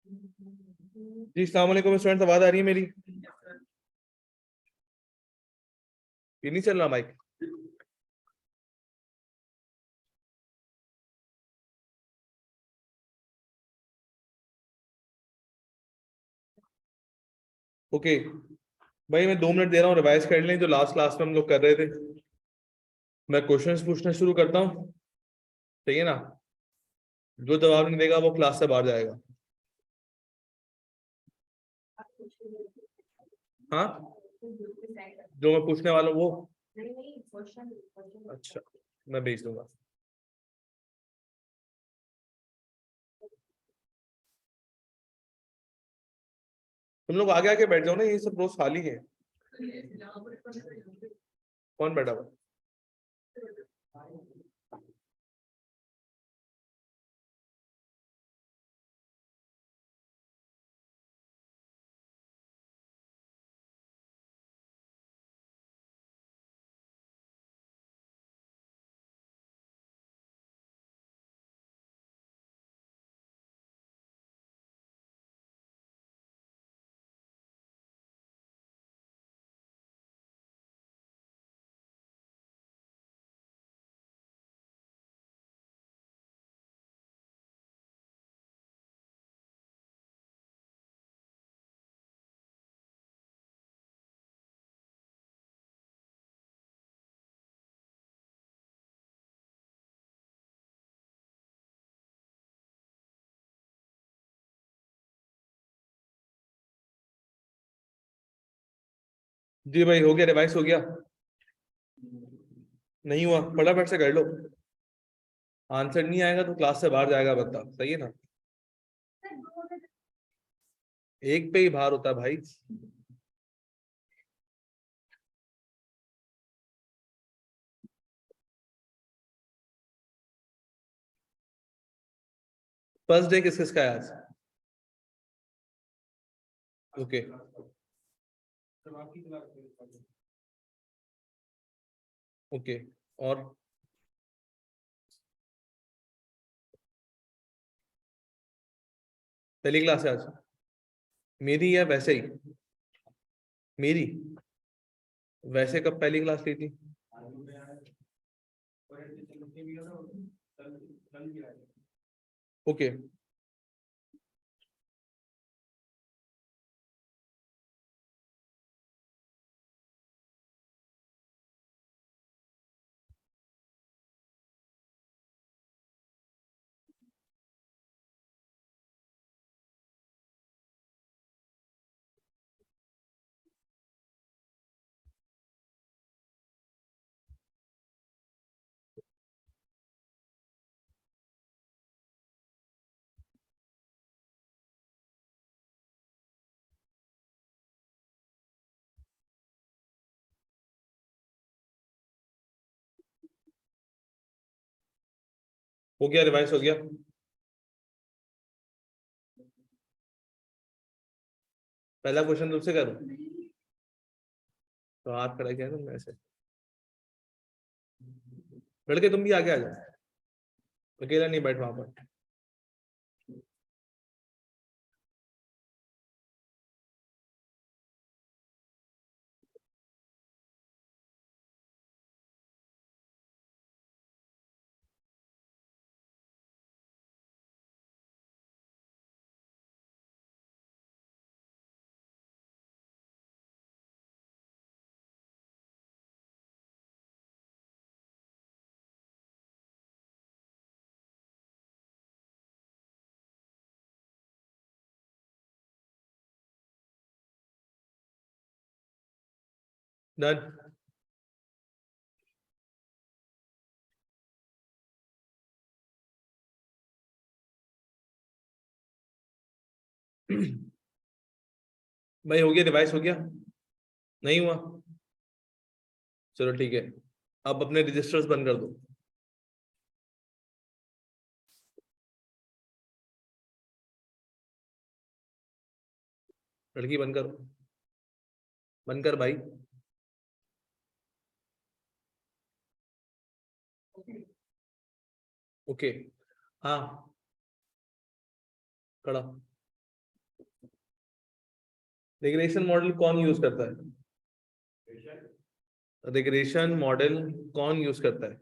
जी अस्सलाम वालेकुम स्टूडेंट, आवाज आ रही है मेरी? ये नहीं चल रहा माइक? ओके भाई, मैं 2 मिनट दे रहा हूँ, रिवाइज कर लें जो लास्ट क्लास में हम लोग कर रहे थे। मैं क्वेश्चंस पूछना शुरू करता हूँ, ठीक है ना? जो जवाब नहीं देगा वो क्लास से बाहर जाएगा। हाँ, जो मैं पूछने वाला हूँ वो? अच्छा, मैं भेज दूंगा। तुम लोग आगे आके बैठ जाओ ना, ये सब रोज खाली है। कौन बैठा हुआ? जी भाई, हो गया, रिवाइज हो गया? नहीं हुआ? फटाफट से कर लो। आंसर नहीं आएगा तो क्लास से बाहर जाएगा बंदा, सही है ना? एक पे ही भार होता है भाई। फर्स्ट डे किस किस का है आज? Okay, okay. और पहली क्लास है आज मेरी, या वैसे ही? मेरी वैसे कब पहली क्लास ली थी? ओके। हो गया, रिवाइज हो गया। पहला क्वेश्चन तुमसे करूं? तो हाथ खड़ा किया तुमने ऐसे। लड़के तुम भी आगे आ जाओ, अकेला नहीं बैठ वहां पर। डन। भाई हो गया, रिवाइज हो गया? नहीं हुआ? चलो ठीक है, अब अपने रजिस्टर्स बंद कर दो। लड़की बंद करो, बंद कर भाई। ओके। हाँ, खड़ा। रिग्रेशन मॉडल कौन यूज करता है? रिग्रेशन मॉडल कौन यूज करता है?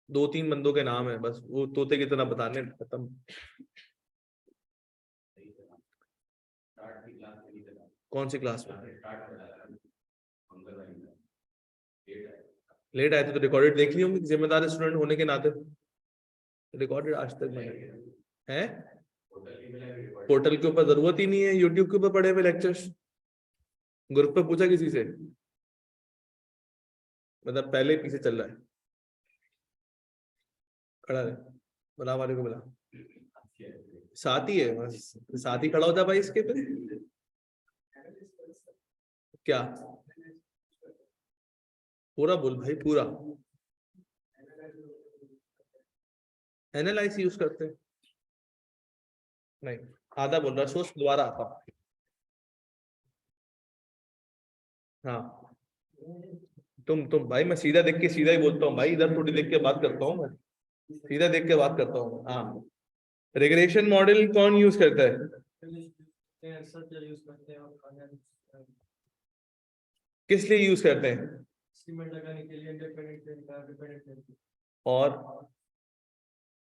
2-3 बंदों के नाम है बस, वो तोते की तरह बताने, खत्म। कौन सी क्लास में? लेट आए थे तो रिकॉर्डेड देख ली होंगी, जिम्मेदार स्टूडेंट होने के नाते। रिकॉर्डेड आज तक मैंने है, पोर्टल के ऊपर जरूरत ही नहीं है, यूट्यूब के ऊपर पड़े हुए लेक्चर्स। ग्रुप पे पूछा किसी से? मतलब पहले पीछे चल रहा है, खड़ा है, बुला वाले को बुला, साथ ही है बस, साथ ही खड़ा होता है भाई इसके पे। क्या पूरा बोल भाई, पूरा एनालाइज यूज करते हैं? नहीं, आधा बोल रहा, सोच दोबारा आता। हाँ, तुम भाई, मैं सीधा देख के सीधा ही बोलता हूँ भाई, इधर थोड़ी देख के बात करता हूँ मैं, सीधा देख के बात करता हूँ। हाँ, रिग्रेशन मॉडल कौन यूज करता है? किस लिए यूज करते हैं?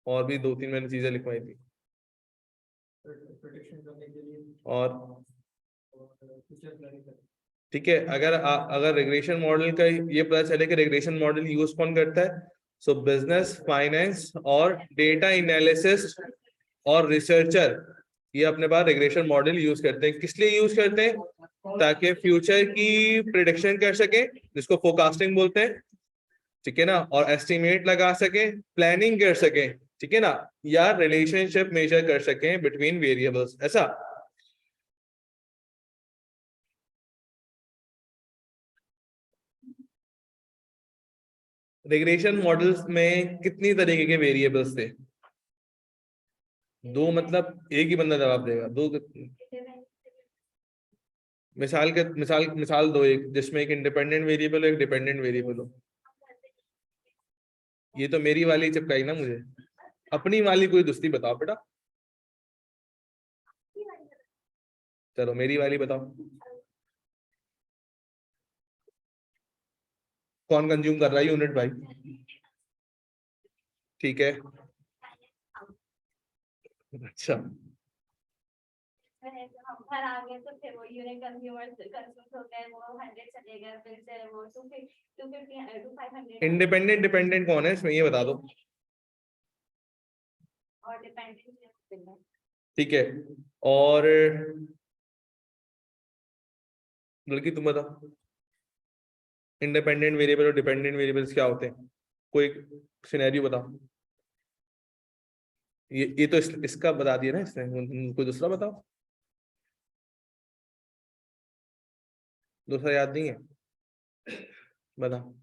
और भी 2-3 मैंने चीजें लिखवाई थी। और ठीक है, अगर रिग्रेशन मॉडल का ये पता चले कि रिग्रेशन मॉडल यूज कौन करता है, सो बिजनेस, फाइनेंस और डेटा एनालिसिस और रिसर्चर, ये अपने पास रिग्रेशन मॉडल यूज करते हैं। किस लिए यूज करते हैं? ताकि फ्यूचर की प्रिडिक्शन कर सके, जिसको फोरकास्टिंग बोलते हैं, ठीक है ना, और एस्टिमेट लगा सके, प्लानिंग कर सके, ठीक है ना, या रिलेशनशिप मेजर कर सके बिटवीन वेरिएबल्स, ऐसा। रिग्रेशन मॉडल्स में कितनी तरीके के वेरिएबल्स थे? 2 मतलब एक ही बंदा जवाब देगा, 2? मिसाल दो एक, जिसमें एक इंडिपेंडेंट वेरिएबल हो, एक डिपेंडेंट वेरिएबल हो। ये तो मेरी वाली चिपकाई ना मुझे, अपनी वाली कोई दूसरी बताओ बेटा। चलो मेरी वाली बताओ, कौन कंज्यूम कर रहा है यूनिट भाई? ठीक है, अच्छा, घर आ गए तो फिर वो यूनिट कंज्यूमर कंज्यूम हो गए, वो 100 चले गए, फिर से वो 250 to 500। इंडिपेंडेंट डिपेंडेंट कौन है इसमें, ये बता दो। और डिपेंडेंट, ठीक है, और लड़की तुम बताओ, इंडिपेंडेंट वेरिएबल और डिपेंडेंट वेरिएबल्स क्या होते हैं? कोई सिनेरियो बताओ। ये तो इसका बता दिया ना इसने, कोई दूसरा बताओ, दूसरा याद नहीं है, बताओ।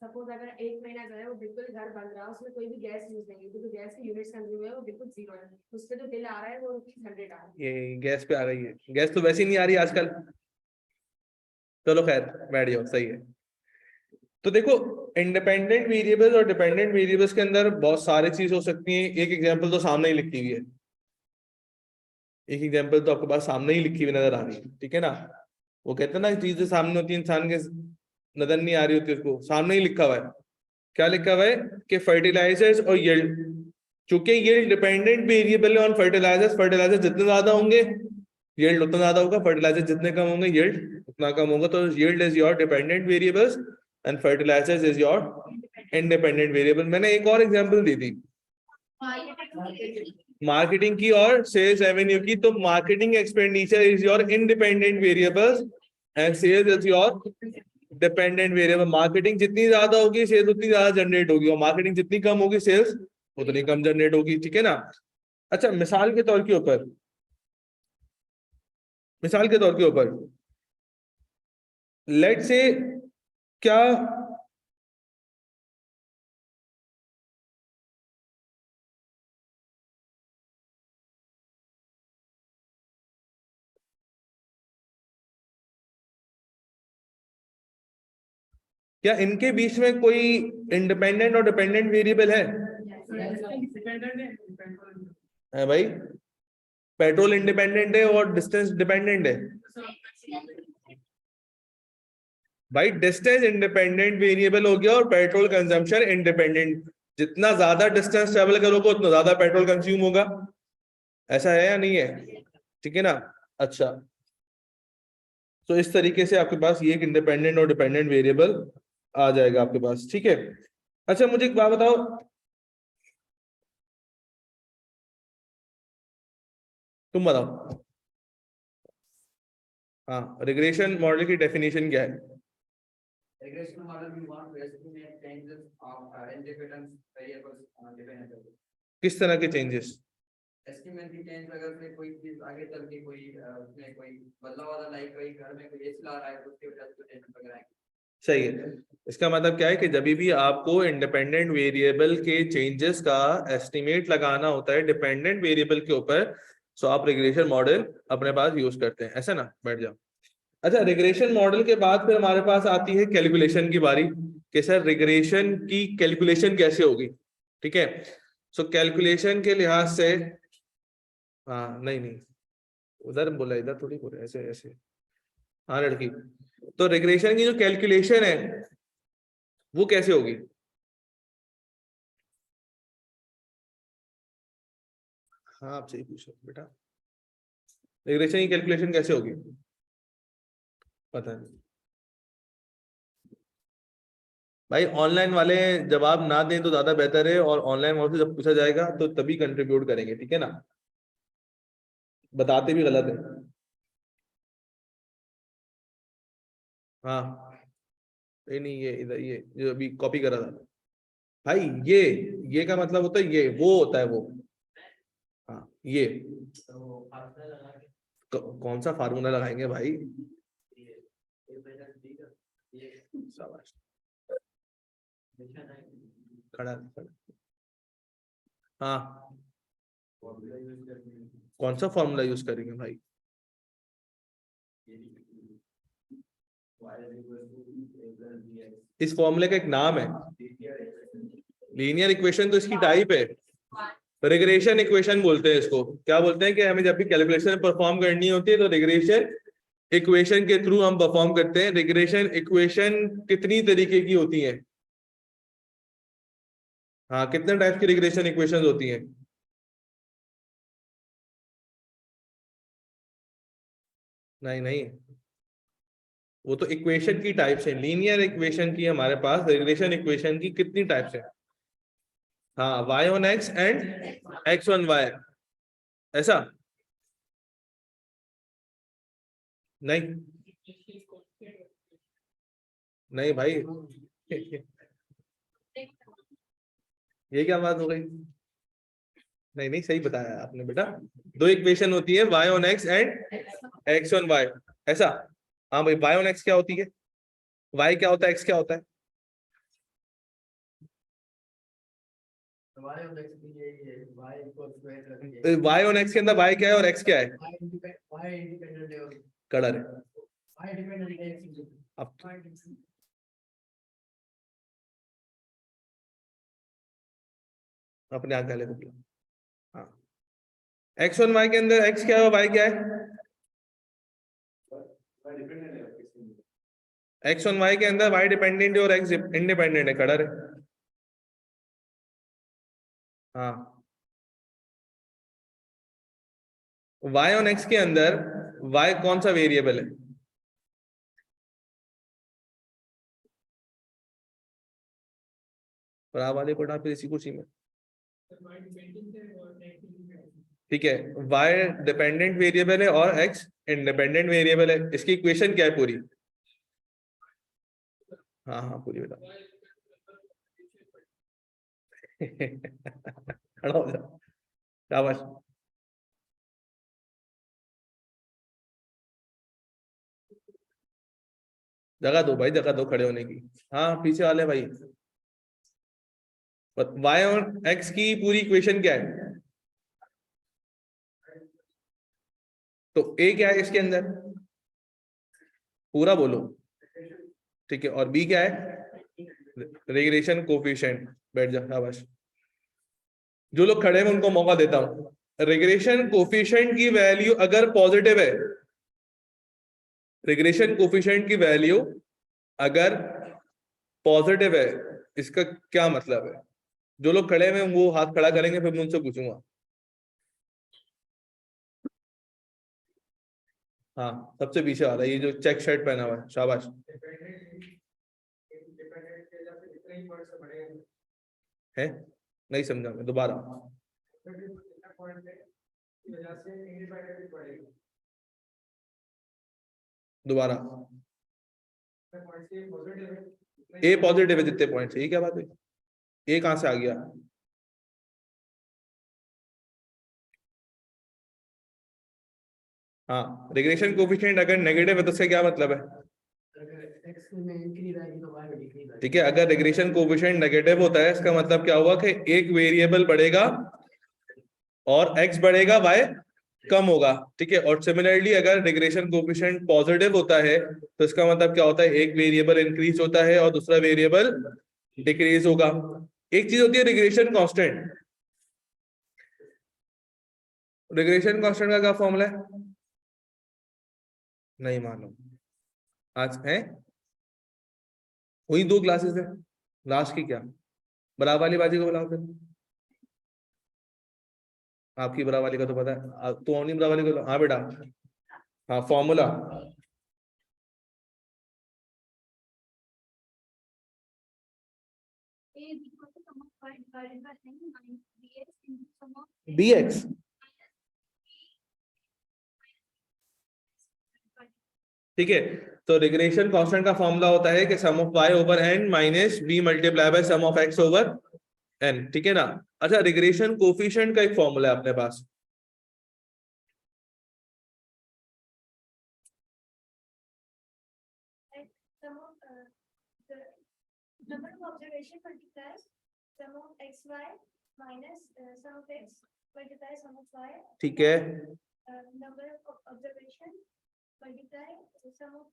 सपोज अगर 1 महीना जो है वो बिल्कुल घर बन रहा है, उसमें कोई भी गैस यूज नहीं है, क्योंकि गैस की यूनिट्स कंज्यूम है वो बिल्कुल 0 है, उससे जो बिल आ रहा है वो ₹100 आ रहा है। ये गैस पे आ गई है, गैस तो वैसे ही नहीं आ रही आजकल। चलो खैर, बैठ जाओ, सही है। तो देखो, इंडिपेंडेंट वेरिएबल्स और डिपेंडेंट वेरिएबल्स के अंदर बहुत सारी चीज हो सकती है। एक एग्जांपल तो सामने ही लिखी हुई है, एक एग्जांपल तो आपके पास सामने ही लिखी हुई नजर आ रही है, ठीक है ना। वो कहते हैं ना, चीजें सामने होती है, इंसान के नजर नहीं आ रही होती, उसको सामने ही लिखा हुआ है। क्या लिखा हुआ है कि फर्टिलाइजर्स और यील्ड, चूंकि यील्ड डिपेंडेंट वेरिएबल है ऑन फर्टिलाइजर्स, फर्टिलाइजर जितने ज्यादा होंगे यील्ड उतना ज्यादा होगा, फर्टिलाइजर जितने कम होंगे यील्ड उतना कम होगा। तो yield is your dependent variables and fertilisers is your independent variable. मैंने एक और एग्जांपल दी थी मार्केटिंग की और सेल्स रेवेन्यू की, तो marketing expenditure is your independent variables and sales is your dependent variable. Marketing जितनी ज्यादा होगी सेल्स उतनी ज्यादा जनरेट होगी, और मार्केटिंग जितनी कम होगी सेल्स उतनी कम जनरेट होगी, ठीक है ना। अच्छा, मिसाल के तौर के ऊपर लेट से, क्या क्या इनके बीच में कोई इंडिपेंडेंट और डिपेंडेंट वेरिएबल है? है भाई, पेट्रोल इंडिपेंडेंट है और डिस्टेंस डिपेंडेंट है भाई। डिस्टेंस इंडिपेंडेंट वेरिएबल हो गया और पेट्रोल कंजम्पशन इंडिपेंडेंट। जितना ज्यादा डिस्टेंस ट्रेवल करोगे उतना ज्यादा पेट्रोल कंज्यूम होगा, ऐसा है या नहीं है? ठीक है ना। अच्छा, तो इस तरीके से आपके पास ये एक इंडिपेंडेंट और डिपेंडेंट वेरिएबल आ जाएगा आपके पास, ठीक है। अच्छा मुझे एक बात बताओ, तुम बताओ, हाँ, रिग्रेशन मॉडल की डेफिनेशन क्या है? Regression model we want to estimate changes of independent variables dependent variables. किस तरह के चेंजेस? Estimate की change अगर से कोई चीज आगे चल के कोई उसमें कोई बदलाव वाला लाइक कोई घर में कोई एसी ला रहा है तो उसके वजह से टेंशन वगैरह आएगी। सही है। इसका मतलब क्या है कि जब भी आपको इंडिपेंडेंट वेरिएबल के चेंजेस का एस्टिमेट लगाना होता है डिपेंडेंट वेरिएबल के ऊपर, तो आप रिग्रेशन मॉडल अपने पास यूज करते हैं, ऐसा ना। बैठ जाओ। अच्छा, रिग्रेशन मॉडल के बाद फिर हमारे पास आती है कैलकुलेशन की बारी कि सर रिग्रेशन की कैलकुलेशन कैसे होगी, ठीक है। सो कैलकुलेशन के लिहाज से, हाँ नहीं नहीं, उधर बोला, इधर थोड़ी बोला, ऐसे ऐसे, हाँ लड़की। तो रिग्रेशन की जो कैलकुलेशन है वो कैसे होगी? हाँ आपसे ही पूछो बेटा, रिग्रेशन की कैलकुलेशन कैसे होगी? पता नहीं भाई, ऑनलाइन वाले जवाब ना दें तो ज्यादा बेहतर है, और ऑनलाइन वालों से जब पूछा जाएगा तो तभी कंट्रीब्यूट करेंगे, ठीक है ना। बताते भी गलत है। हाँ नहीं, ये इधर ये जो अभी कॉपी करा था भाई, ये का मतलब होता है ये, वो होता है वो। हाँ ये कौन सा फार्मूला लगाएंगे भाई? शाबाश, खड़ा खड़ा। हाँ कौन सा फॉर्मूला यूज करेंगे भाई? इस फॉर्मूले का एक नाम है, लीनियर इक्वेशन तो इसकी टाइप है, रिग्रेशन इक्वेशन बोलते हैं इसको। क्या बोलते हैं कि हमें जब भी कैलकुलेशन परफॉर्म करनी होती है तो रिग्रेशन इक्वेशन के थ्रू हम परफॉर्म करते हैं। रिग्रेशन इक्वेशन कितनी तरीके की होती है? हाँ, कितने टाइप की रिग्रेशन इक्वेशंस होती हैं? नहीं नहीं, वो तो इक्वेशन की टाइप्स है। लीनियर इक्वेशन की हमारे पास, रिग्रेशन इक्वेशन की कितनी टाइप्स है? हाँ, y on x and x on y, ऐसा नहीं नहीं भाई ये क्या बात हो गई? नहीं नहीं, सही बताया आपने बेटा, दो इक्वेशन होती है, y on x and x on y, ऐसा। हाँ भाई, y on x क्या होती है, y क्या होता है, x क्या होता है? हमारे उधर ये y को स्क्वायर करके y on x के अंदर y क्या है और x क्या है? y इंडिपेंडेंट है और कलर है। y डिपेंडेंट है। अब अपने आगे ले तो, हाँ, x on y के अंदर x क्या है और y क्या है? x on y के अंदर y डिपेंडेंट है और x इंडिपेंडेंट है, कलर है। हाँ, y on x के अंदर y कौन सा वेरिएबल है? वाले पढ़ा फिर इसी कुछ ही में, ठीक है। y डिपेंडेंट वेरिएबल है और x इंडिपेंडेंट वेरिएबल है। इसकी इक्वेशन क्या है पूरी? हाँ हाँ पूरी बता खड़ा हो जा, शाबाश। जगह दो भाई, जगह दो खड़े होने की। हाँ पीछे वाले भाई, y और x की पूरी इक्वेशन क्या है? तो a क्या है इसके अंदर, पूरा बोलो, ठीक है। और b क्या है? Regression coefficient. बैठ जा, शाबाश। जो लोग खड़े हैं मैं उनको मौका देता हूँ, रिग्रेशन कोफिशिएंट की वैल्यू अगर पॉजिटिव है, रिग्रेशन कोफिशिएंट की वैल्यू अगर पॉजिटिव है, इसका क्या मतलब है? जो लोग खड़े हैं वो हाथ खड़ा करेंगे, फिर मैं उनसे पूछूंगा। हाँ, सबसे पीछे वाला, ये जो चेक शर्ट पहना हुआ है, शाबाश। है, नहीं समझा मैं, दोबारा। दोबारा। ए पॉजिटिव है जितने पॉइंट्स, ये क्या बात है? ए कहां से आ गया? हाँ, रिग्रेशन कोफिशिएंट अगर नेगेटिव है तो उसका क्या मतलब है? ठीक है, अगर रिग्रेशन कोफिशिएंट नेगेटिव होता है, इसका मतलब क्या हुआ कि एक वेरिएबल बढ़ेगा और x बढ़ेगा, y कम होगा। ठीक है, और सिमिलरली अगर रिग्रेशन कोफिशिएंट पॉजिटिव होता है तो इसका मतलब क्या होता है? एक वेरिएबल इंक्रीज होता है और दूसरा वेरिएबल डिक्रीज होगा। एक चीज होती है रिग्रेशन कांस्टेंट। रिग्रेशन कांस्टेंट का क्या फॉर्मूला है? नहीं मालूम। आज है वही 2 क्लासेस है, लास्ट की क्या? बराबर वाली बाजी को बुलाओ फिर। आपकी बराबर वाली का तो पता है, तो नहीं बराबर वाली को। हाँ बेटा, हाँ फॉर्मूला। dx। ठीक है, तो रिग्रेशन कांस्टेंट का फॉर्मूला होता है कि sum of y over n minus b multiply by sum of x over n। ठीक है ना? अच्छा, रिग्रेशन कोफिशिएंट का एक फॉर्मूला है अपने पास। number of observation multiplies sum of xy minus sum of x multiplies sum of y. ठीक है, Number of observation multiply sum of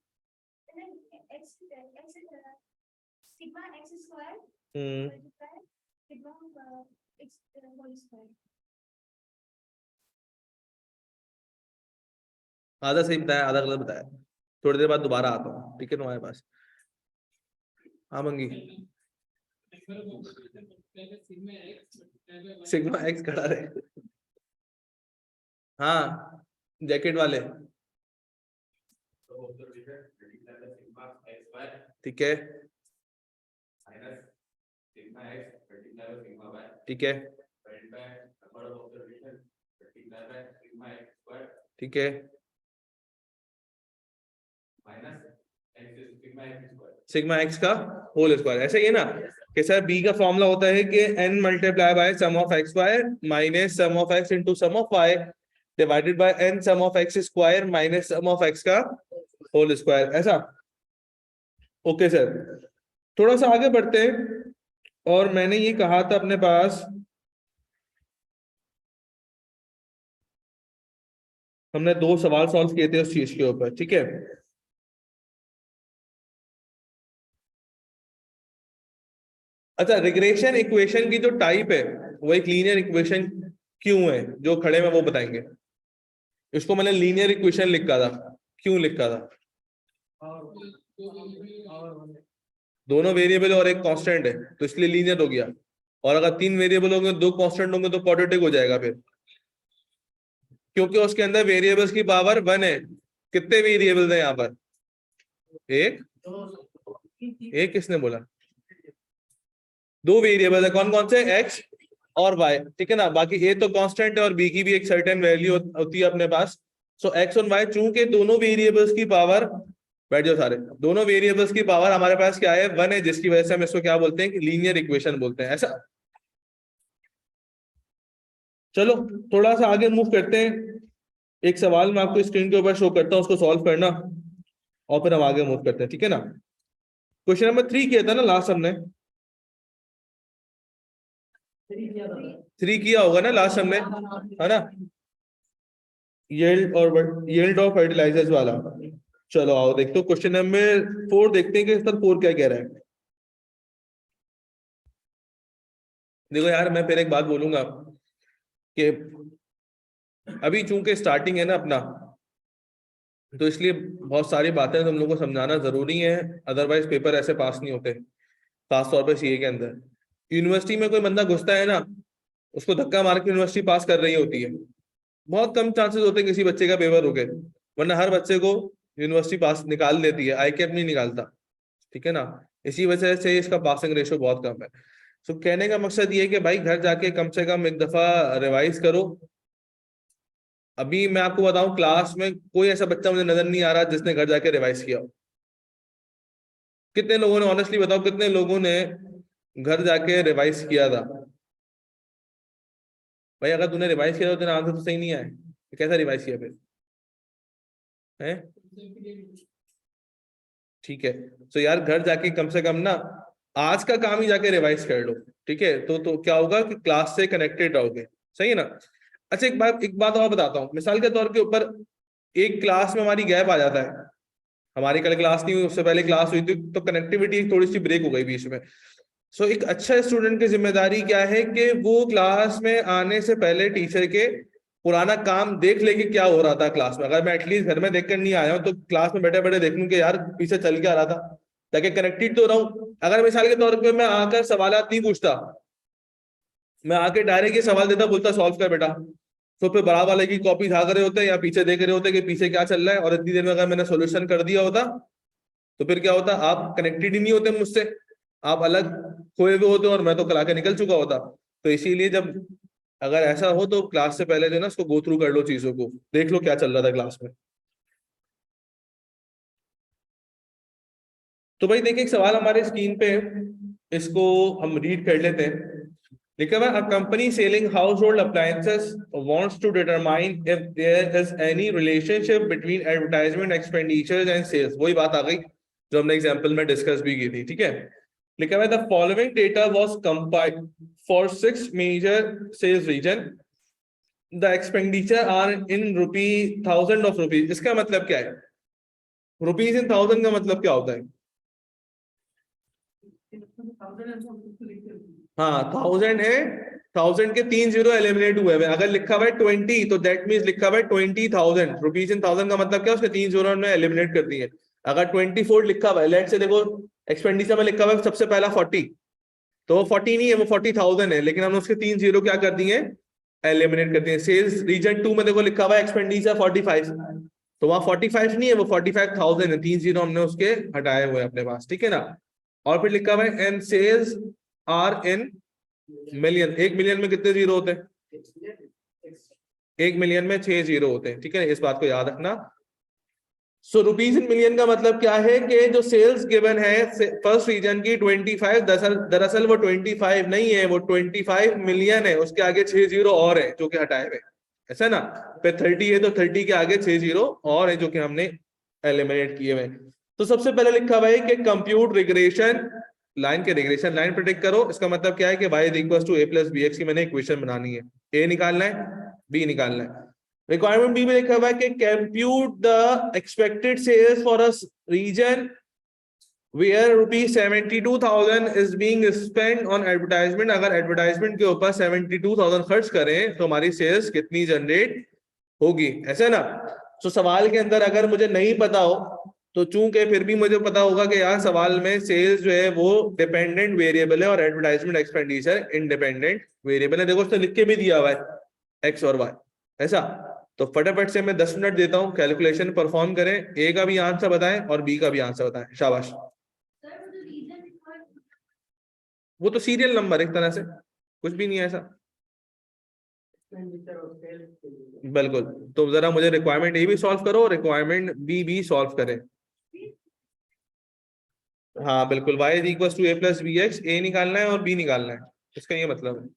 x sigma x square multiply sigma x whole square. आधा सही बताया, आधा गलत बताया। थोड़ी देर बाद दोबारा आता हूँ, ठीक है तुम्हारे पास। हाँ मंगी, सिग्मा एक्स खड़ा रहे। हाँ, जैकेट वाले। ठीक है, ठीक है, ठीक है, सिग्मा एक्स का होल स्क्वायर। ऐसा ही है ना कि सर बी का फॉर्मूला होता है कि n multiply by sum of x y minus sum of x into sum of y divided by n sum of x square minus sum of x का whole square. ऐसा? Okay sir, थोड़ा सा आगे बढ़ते हैं। और मैंने ये कहा था अपने पास, हमने 2 सवाल सॉल्व किए थे उस चीज के ऊपर। ठीक है, अच्छा, रिग्रेशन इक्वेशन की जो टाइप है वो एक लीनियर इक्वेशन क्यों है, जो खड़े में वो बताएंगे। इसको मैंने लीनियर इक्वेशन लिखा था, क्यों लिखा था? दोनों वेरिएबल और एक कांस्टेंट है तो इसलिए लीनियर हो गया। और अगर 3 वेरिएबल होंगे, 2 कांस्टेंट होंगे तो क्वाड्रेटिक हो जाएगा फिर, क्योंकि उसके अंदर वेरिएबल्स की पावर 1 है। कितने वेरिएबल्स हैं यहाँ पर? एक किसने बोला? 2 वेरिएबल है। कौन कौन से? एक्स और वाई। ठीक है ना? बाकी ए तो कांस्टेंट है और बी की भी एक सर्टेन वैल्यू होती है अपने पास। सो एक्स और वाई, चूंकि दोनों वेरिएबल्स की पावर, बैठ जाओ सारे, दोनों वेरिएबल्स की पावर हमारे पास क्या है? 1 है, जिसकी वजह से हम इसको क्या बोलते हैं? लीनियर इक्वेशन बोलते हैं। ऐसा? चलो थोड़ा सा आगे मूव करते हैं। एक सवाल मैं आपको स्क्रीन के ऊपर शो करता हूँ, उसको सॉल्व करना और फिर हम आगे मूव करते हैं। ठीक है ना? क्वेश्चन नंबर 3 किया था ना लास्ट हमने? 3 किया होगा ना लास्ट हमने, है ना? यील्ड ऑफ फर्टिलाइजर्स वाला। चलो आओ देखते हो क्वेश्चन नंबर 4, देखते हैं कि सर 4 क्या कह रहा है। देखो यार, मैं फिर एक बात बोलूंगा कि अभी चूंकि स्टार्टिंग है ना अपना, तो इसलिए बहुत सारी बातें तुम लोगों को समझाना जरूरी है, अदरवाइज पेपर ऐसे पास नहीं होते, खास तौर पे सीए के अंदर। यूनिवर्सिटी में कोई बंदा घुसता है ना, उसको धक्का मार के यूनिवर्सिटी पास कर रही होती है, बहुत कम चांसेस होते हैं किसी बच्चे का पेपर रुके, वरना हर बच्चे को यूनिवर्सिटी पास निकाल देती है, आई कैप नहीं निकालता, ठीक है ना। इसी वजह से इसका पासिंग रेशो बहुत कम है। सो कहने का मकसद ये है कि भाई घर जाके कम से कम एक दफा रिवाइज करो। अभी मैं आपको बताऊं, क्लास में कोई ऐसा बच्चा मुझे नजर नहीं आ रहा जिसने घर जाके रिवाइज किया हो। कितने लोगों ने, ऑनेस्टली बताओ, कितने लोगों ने घर जाके रिवाइज किया था? भाई अगर तूने रिवाइज किया तो तेरा आंसर तो सही नहीं आया, तो कैसा रिवाइज किया फिर है? ठीक है, तो यार घर जाके कम से कम ना आज का काम ही जाके रिवाइज कर लो, ठीक है। तो क्या होगा कि क्लास से कनेक्टेड रहोगे, सही है ना। अच्छा, एक बात और बताता हूँ, मिसाल के तौर के ऊपर एक क्लास में हमारी गैप आ जाता है, हमारी कल क्लास नहीं हुई, उससे पहले क्लास हुई थी, तो कनेक्टिविटी थोड़ी सी ब्रेक हो गई बीच में। सो एक अच्छा स्टूडेंट की जिम्मेदारी क्या है कि वो क्लास में आने से पहले टीचर के पुराना काम देख ले कि क्या हो रहा था क्लास में। अगर मैं एटलीस्ट घर में देखकर नहीं आया हूं तो क्लास में बैठे बैठे देख लूं कि यार पीछे चल क्या रहा था, ताकि कनेक्टेड तो रहूं। अगर मिसाल के तौर पे मैं आकर सवालात नहीं पूछता, मैं आके डायरेक्ट ये सवाल देता, बोलता सॉल्व कर बेटा, तो फिर बड़ा वाले की कॉपी झाग रहे होते या पीछे देख रहे होते कि पीछे क्या चल रहा है, और इतनी देर में अगर मैंने सोल्यूशन कर दिया होता तो फिर क्या होता, आप कनेक्टेड ही नहीं होते मुझसे, आप अलग खोए हुए होते और मैं तो करा के निकल चुका होता। तो इसीलिए जब अगर ऐसा हो तो क्लास से पहले जो है ना उसको गो थ्रू कर लो, चीजों को देख लो क्या चल रहा था क्लास में। तो भाई देखिए, एक सवाल हमारे स्क्रीन पे है, इसको हम रीड कर लेते हैं। लिखा हुआ है, a company selling household appliances wants to determine if there is any relationship between advertisement expenditures and sales। वही बात आ गई जो हमने एग्जांपल में डिस्कस भी की थी, ठीक है। लिखा हुआ है, the following data was compiled for 6 major sales region, the expenditure are in rupee thousand of rupees। इसका मतलब क्या है? रुपीज इन थाउजेंड का मतलब क्या होता है? हाँ, थाउजेंड है, थाउजेंड के 3 जीरो एलिमिनेट हुए हैं। अगर लिखा हुआ है 20 तो दैट मीन्स लिखा हुआ है 20,000 रुपीज इन थाउजेंड का मतलब क्या है? उसके 3 जीरो ने एलिमिनेट कर दिए। अगर 24 लिखा हुआ है, लेट से देखो एक्सपेंडिचर में लिखा हुआ है सबसे पहला 40, तो वो 40 नहीं है, वो 40,000 है, लेकिन हमने उसके 3 जीरो क्या कर दिए? एलिमिनेट कर दिए। सेल्स रीजन 2 में देखो लिखा हुआ है एक्सपेंडिचर 45, तो वहां 45 नहीं है, वो 45,000 है, 3 जीरो हमने उसके हटाए हुए अपने पास, ठीक है ना। और फिर लिखा हुआ है and sales are in million. 1 million में कितने जीरो होते हैं? 1 मिलियन में 6 जीरो होते हैं, ठीक है, इस बात को याद रखना। सो रुपीज इन मिलियन का मतलब क्या है कि जो सेल्स गिवन है फर्स्ट रीजन की 25, दरअसल वो 25 नहीं है, वो 25 मिलियन है, उसके आगे 6 जीरो और है जो कि हटाए हुए, ऐसा ना। फिर 30 है तो 30 के आगे 6 जीरो और है जो कि हमने एलिमिनेट किए हुए। तो सबसे पहले लिखा हुआ है कि कंप्यूट रिग्रेशन लाइन के रिग्रेशन लाइन प्रेडिक्ट करो। इसका मतलब क्या है कि y equal to a plus b x की मैंने इक्वेशन बनानी है, a निकालना है, b निकालना है। रिक्वायरमेंट बी में लिखा हुआ है कि compute the expected sales for a region where rupees 72,000 is being spend on advertisement. अगर एडवर्टाइजमेंट के ऊपर 72,000 खर्च करें तो हमारी सेल्स कितनी जनरेट होगी, ऐसा ना। तो सवाल के अंदर अगर मुझे नहीं पता हो तो चूंकि फिर भी मुझे पता होगा कि यार सवाल में सेल्स जो है वो डिपेंडेंट वेरिएबल है और एडवर्टाइजमेंट एक्सपेंडिचर इंडिपेंडेंट वेरिएबल है। देखो उसने लिख के भी दिया हुआ है एक्स और वाई, ऐसा। तो फटाफट से मैं 10 मिनट देता हूँ, कैलकुलेशन परफॉर्म करें, ए का भी आंसर बताएं और बी का भी आंसर बताएं, शाबाश। वो तो सीरियल नंबर एक तरह से, कुछ भी नहीं है ऐसा। बिल्कुल, तो जरा मुझे रिक्वायरमेंट ए भी सॉल्व करो, रिक्वायरमेंट बी भी सॉल्व करें। हाँ बिल्कुल, y is equal to a plus b x, a निकालना है और b निकालना है, इसका ये मतलब है।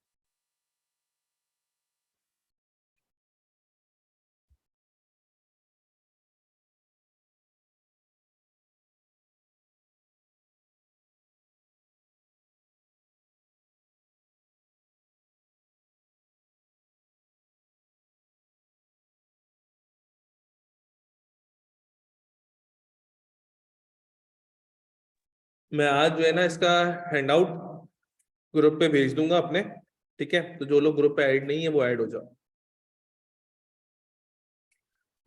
मैं आज जो है ना इसका हैंडआउट ग्रुप पे भेज दूंगा अपने, ठीक है। तो जो लोग ग्रुप पे ऐड नहीं है वो ऐड हो जाओ।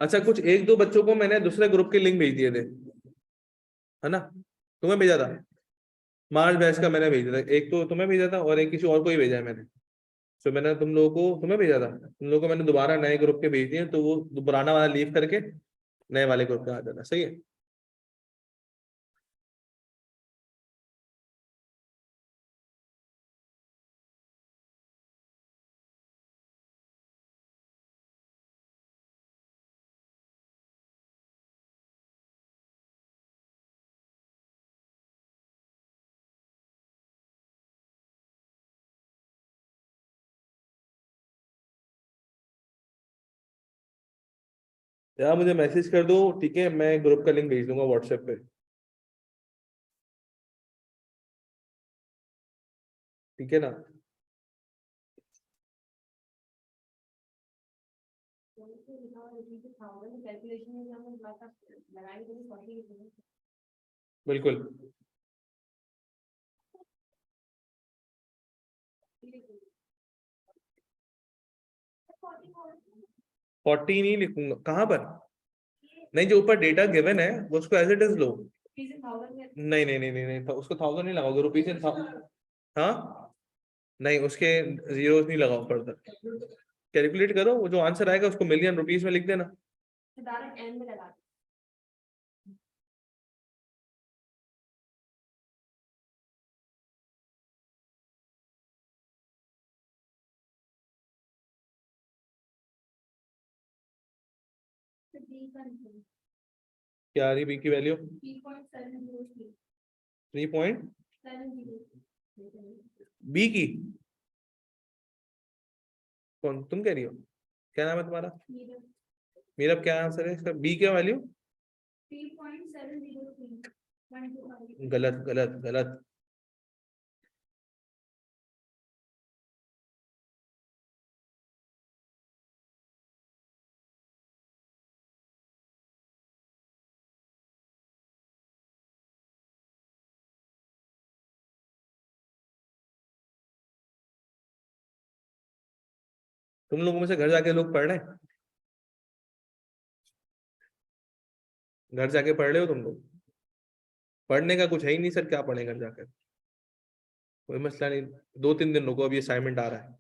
अच्छा, कुछ एक दो बच्चों को मैंने दूसरे ग्रुप के लिंक भेज दिए थे, है ना? तुम्हें भेजा था मार्च बैच का, मैंने भेजा था एक, तो तुम्हें भेजा था और एक किसी और को ही भेजा है मैंने। तो मैंने तुम लोगों को, तुम्हें भेजा था, तुम लोगों को मैंने दोबारा नए ग्रुप के भेज दिए, तो वो पुराना वाला लीव करके नए वाले ग्रुप पे आ जाना, सही है? यार मुझे मैसेज कर दो, ठीक है? मैं ग्रुप का लिंक भेज दूंगा व्हाट्सएप पे, ठीक है ना? कैलकुलेशन में हम लगाएंगे तो 40 बिल्कुल। 40 नहीं लिखूंगा, कहाँ पर? नहीं, जो ऊपर डेटा गिवन है वो उसको एज इट इज लो। नहीं नहीं नहीं नहीं नहीं, तो उसको 1000 नहीं लगाओगे, रुपीज इन। हाँ, नहीं उसके जीरोस नहीं लगाओ, फर्दर कैलकुलेट करो, वो जो आंसर आएगा उसको मिलियन रुपीस में लिख देना। डायरेक्ट एन में लगा 3.703 क्या आ रही बी की वैल्यू? 3.703 3 703 बी की कौन तुम कह रही हो? क्या नाम है तुम्हारा? मेरा क्या आंसर है इसका? बी क्या वैल्यू? 3.703 गलत गलत गलत। तुम लोगों में से घर जाके लोग पढ़ रहे हैं? घर जाके पढ़ रहे हो तुम लोग? पढ़ने का कुछ है ही नहीं सर, क्या पढ़े घर जाकर? कोई मसला नहीं, 2-3 दिन रुको, अभी असाइनमेंट आ रहा है।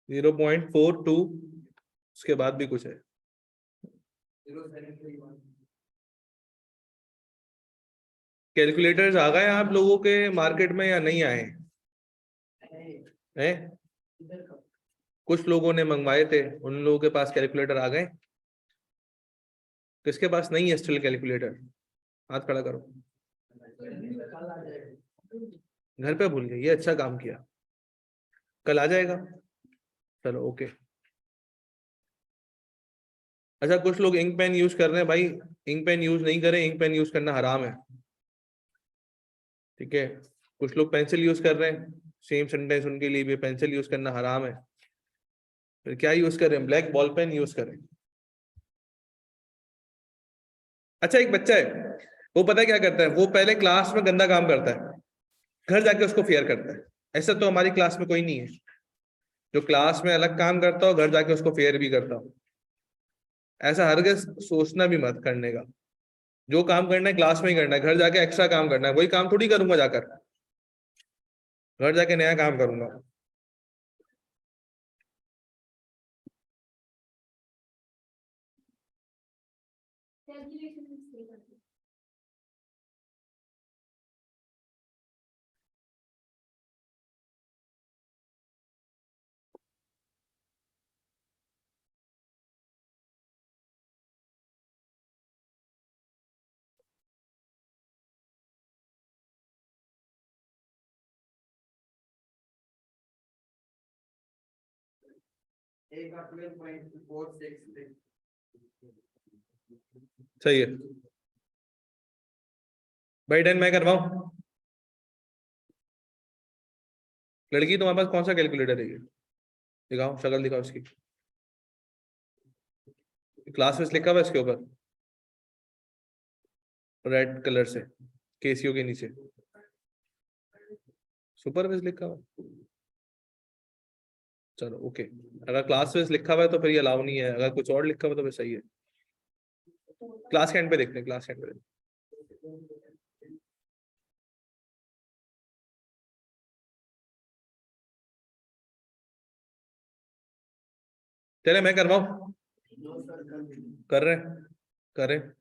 जीरो पॉइंट 0.42, उसके बाद भी कुछ है। 0.731 कैलकुलेटर्स आ गए आप लोगों के मार्केट में या नहीं आए हैं? कुछ लोगों ने मंगवाए थे, उन लोगों के पास कैलकुलेटर आ गए? किसके पास नहीं है स्टिल कैलकुलेटर? हाथ खड़ा करो। घर पे भूल गए, ये अच्छा काम किया, कल आ जाएगा। चलो ओके। अच्छा, कुछ लोग इंक पेन यूज कर रहे हैं, भाई इंक पेन यूज नहीं करें, इंक पेन यूज करना हराम है, ठीक है? कुछ लोग पेंसिल यूज कर रहे हैं, सेम सेंटेंस उनके लिए भी पेंसिल यूज करना हराम है, फिर क्या यूज करें? ब्लैक बॉल पेन यूज करें। अच्छा, एक बच्चा है, वो पता है क्या करता है? वो पहले क्लास में गंदा काम करता है, घर जाके उसको फेयर करता है। ऐसा तो हमारी क्लास में कोई नहीं है जो क्लास में अलग काम करता हो, घर जाके उसको फेयर भी करता हो। ऐसा हरगिज सोचना भी मत करने का। जो काम करना है क्लास में ही करना है, घर जाके एक्स्ट्रा काम करना है, वही काम थोड़ी करूंगा जाकर, घर जाके नया काम करूंगा। कैलकुलेशन में सही करते हैं। एक 12.46 सही है भाई, डन मैं करवाऊं? लड़की तुम्हारे पास कौन सा कैलकुलेटर है ये? दिखाओ, शक्ल दिखाओ इसकी। क्लास में लिखा हुआ है इसके ऊपर रेड कलर से केसीओ के नीचे सुपरवाइज लिखा हुआ है। चलो ओके, अगर क्लास में लिखा हुआ है तो फिर ये अलाउ नहीं है, अगर कुछ और लिखा हुआ तो फिर सही है। क्लास के एंड पे देखते हैं, क्लास के एंड पे देखते हैं। चले मैं करवाऊं? कर रहे हैं, कर रहे हैं।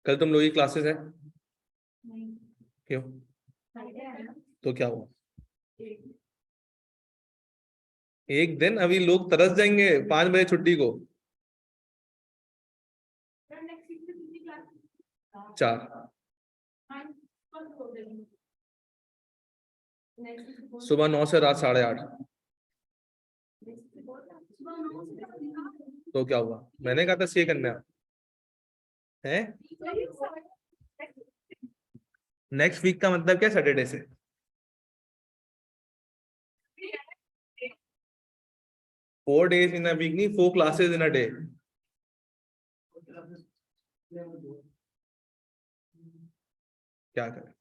कल तुम लोग की क्लासेस है? नहीं, क्यों? Friday है ना? तो क्या हुआ? एक दिन अभी लोग तरस जाएंगे 5 बजे छुट्टी को। 4 सुबह 9 से रात 8:30। तो क्या हुआ? मैंने कहा था सी करना है। नेक्स्ट वीक का मतलब क्या? सैटरडे से। Four days in a week नहीं, 4 क्लासेस इन अ डे। क्या करें?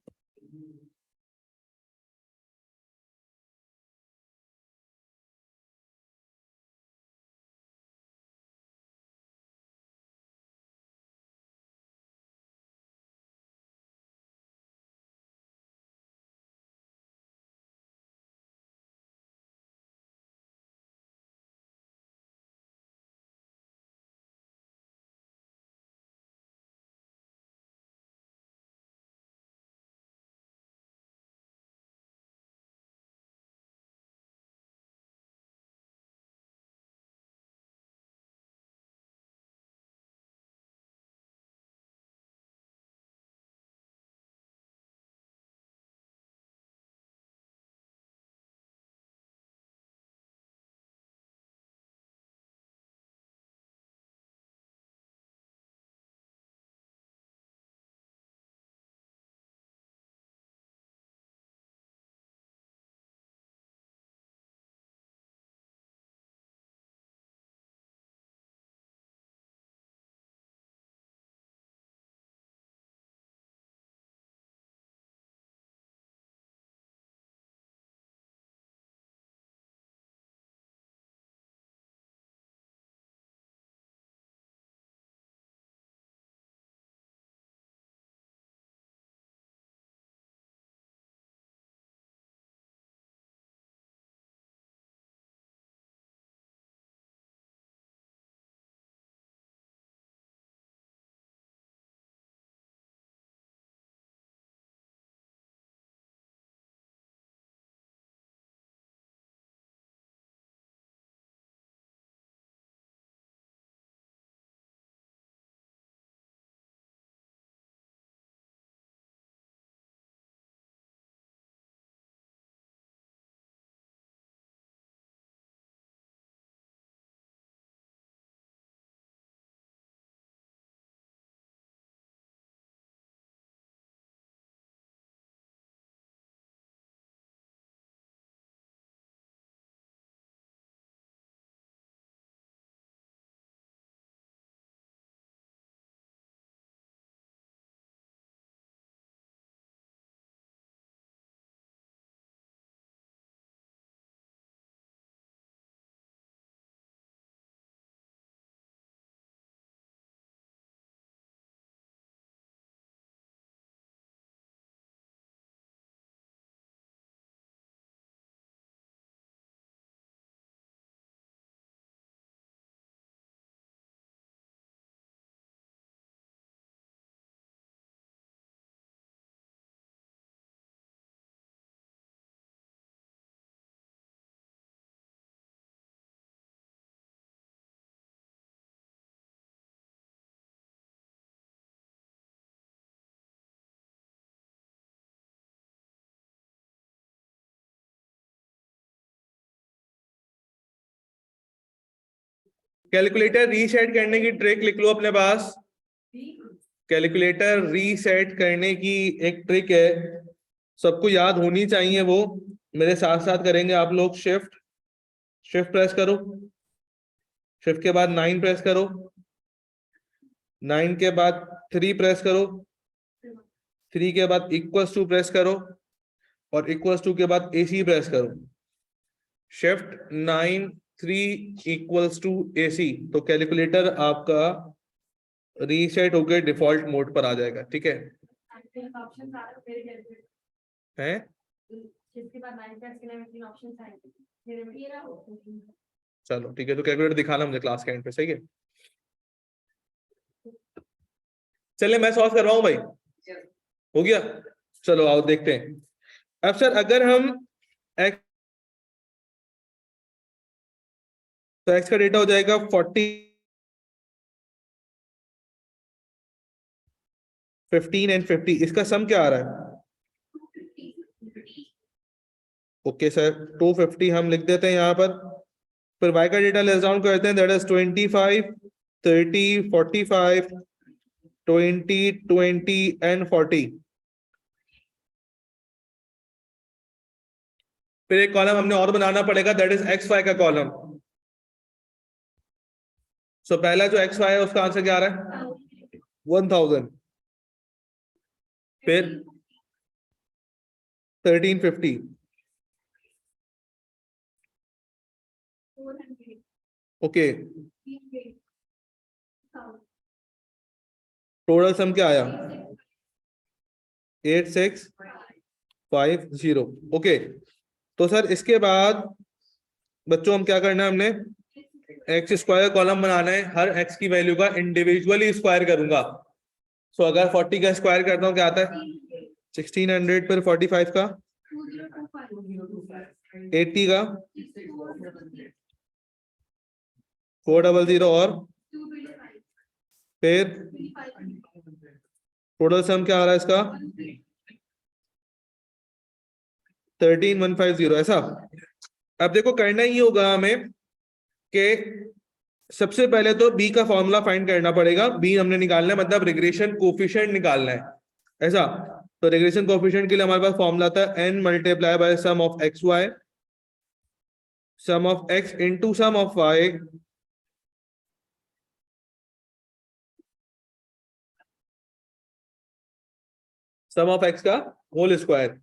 कैलकुलेटर रीसेट करने की ट्रिक लिख लो अपने पास। कैलकुलेटर रीसेट करने की एक ट्रिक है, सबको याद होनी चाहिए वो। मेरे साथ साथ करेंगे आप लोग। शिफ्ट शिफ्ट प्रेस करो, शिफ्ट के बाद 9 प्रेस करो, 9 के बाद 3 प्रेस करो, 3 के बाद इक्वल्स टू प्रेस करो, और इक्वल्स टू के बाद AC प्रेस करो। शिफ्ट 9 3 इक्वल्स टू AC, तो कैलकुलेटर आपका रीसेट होकर डिफॉल्ट मोड पर आ जाएगा। ठीक है, ऑप्शन आ रहे मेरे कैलकुलेटर हैं? जिसके बाद 9 प्लस के लिए 3 ऑप्शंस आएंगे मेरे में ये रहा। चलो ठीक है, तो कैलकुलेटर दिखाना मुझे क्लास के एंड पे, सही है? चलिए मैं सॉल्व करवाऊं भाई, हो गया? चलो आओ देखते हैं। अब सर अगर हम x, तो x का डेटा हो जाएगा 40, 15 एंड 50, इसका सम क्या आ रहा है? ओके सर, 250 हम लिख देते हैं यहाँ पर। फिर y का डेटा लेस डाउन करते हैं, दैट इज 25 30 45 20 20 एंड 40। फिर एक कॉलम हमने और बनाना पड़ेगा, दैट इज एक्स वाई का कॉलम। सो पहला जो एक्स वाई है उसका आंसर क्या आ रहा है? 1000। फिर 1350, ओके। टोटल सम क्या आया? 8650, ओके। तो सर इसके बाद बच्चों हम क्या करना है, हमने एक्स स्क्वायर कॉलम बनाना है, हर एक्स की वैल्यू का इंडिविजुअली स्क्वायर करूंगा। सो अगर 40 का स्क्वायर करता हूं क्या आता है? 1600, फिर 45 का, 80 का, 400, और फिर टोटल सम क्या आ रहा है इसका? 13150, ऐसा। अब देखो करना ही होगा हमें कि सबसे पहले तो b का फॉर्मूला फाइंड करना पड़ेगा। b हमने निकालना है, मतलब रिग्रेशन कोफिशिएंट निकालना है, ऐसा। तो रिग्रेशन कोफिशिएंट के लिए हमारे पास फॉर्मूला था n multiply by sum of x y, sum of x into sum of y, sum of x का whole square.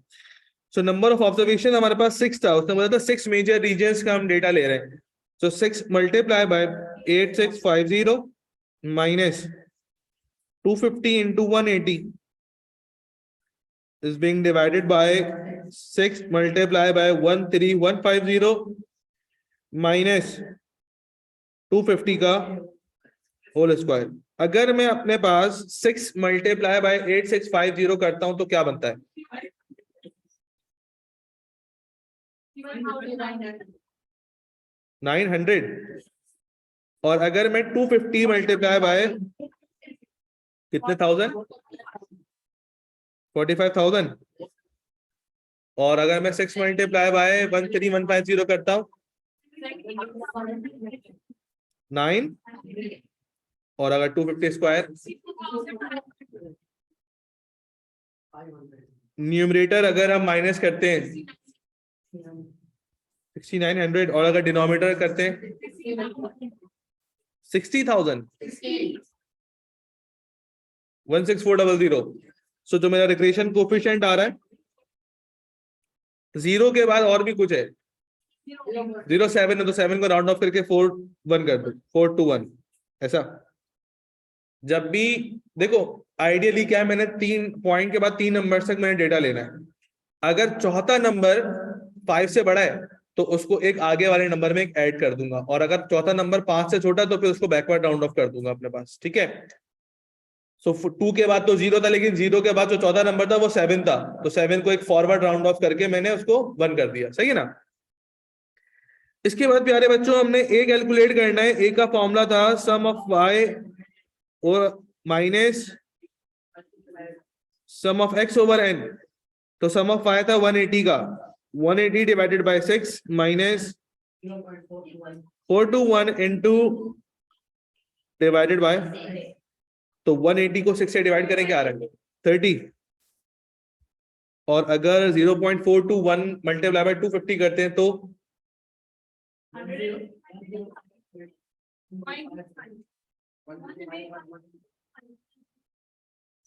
So number of observation हमारे पास 6 था, उसने बोला था 6 मेजर रीजन्स का हम डेटा ले रहे हैं। सो 6 multiply by 8650 minus 250 into 180 is being divided by 6 multiplied by 13150 minus 250 का होल स्क्वायर। अगर मैं अपने पास 6 मल्टीप्लाई बाय 8650 करता हूं तो क्या बनता है? 900। और अगर मैं 250 मल्टीप्लाई बाय कितने थाउजेंड? 45,000। और अगर मैं 6 मल्टीप्लाई बाय 13150 करता हूं 9, और अगर 250 स्क्वायर, न्यूमरेटर अगर हम माइनस करते हैं 6900, और अगर डिनोमिनेटर करते हैं 60,000, 16400। सो जो मेरा रिग्रेशन कोफिशिएंट आ रहा है, 0 के बाद और भी कुछ है, 07 है, तो 7 को राउंड ऑफ करके 41 कर दो, 421, ऐसा। जब भी देखो आइडियली क्या है, मैंने 3 पॉइंट के बाद 3 नंबर तक मैंने डेटा लेना है। अगर चौथा नंबर 5 से बड़ा है तो उसको एक आगे वाले नंबर में एक ऐड कर दूंगा, और अगर चौथा नंबर 5 से छोटा तो फिर उसको बैकवर्ड राउंड ऑफ कर दूंगा अपने पास, ठीक है। सो 2 के बाद तो 0 था, लेकिन 0 के बाद जो चौथा नंबर था वो 7 था, तो 7 को एक फॉरवर्ड राउंड ऑफ करके मैंने उसको 1 कर दिया, सही है ना। इसके बाद प्यारे बच्चों हमने a कैलकुलेट करना है। a का फॉर्मूला था सम ऑफ y और minus sum of x over n। तो सम ऑफ y था 180 का, 180 divided by 6 minus 421 into divided by, तो 180 को 6 से डिवाइड करें क्या आ रहा है 30, और अगर 0.421 मल्टीप्लाई बाय 250 करते हैं तो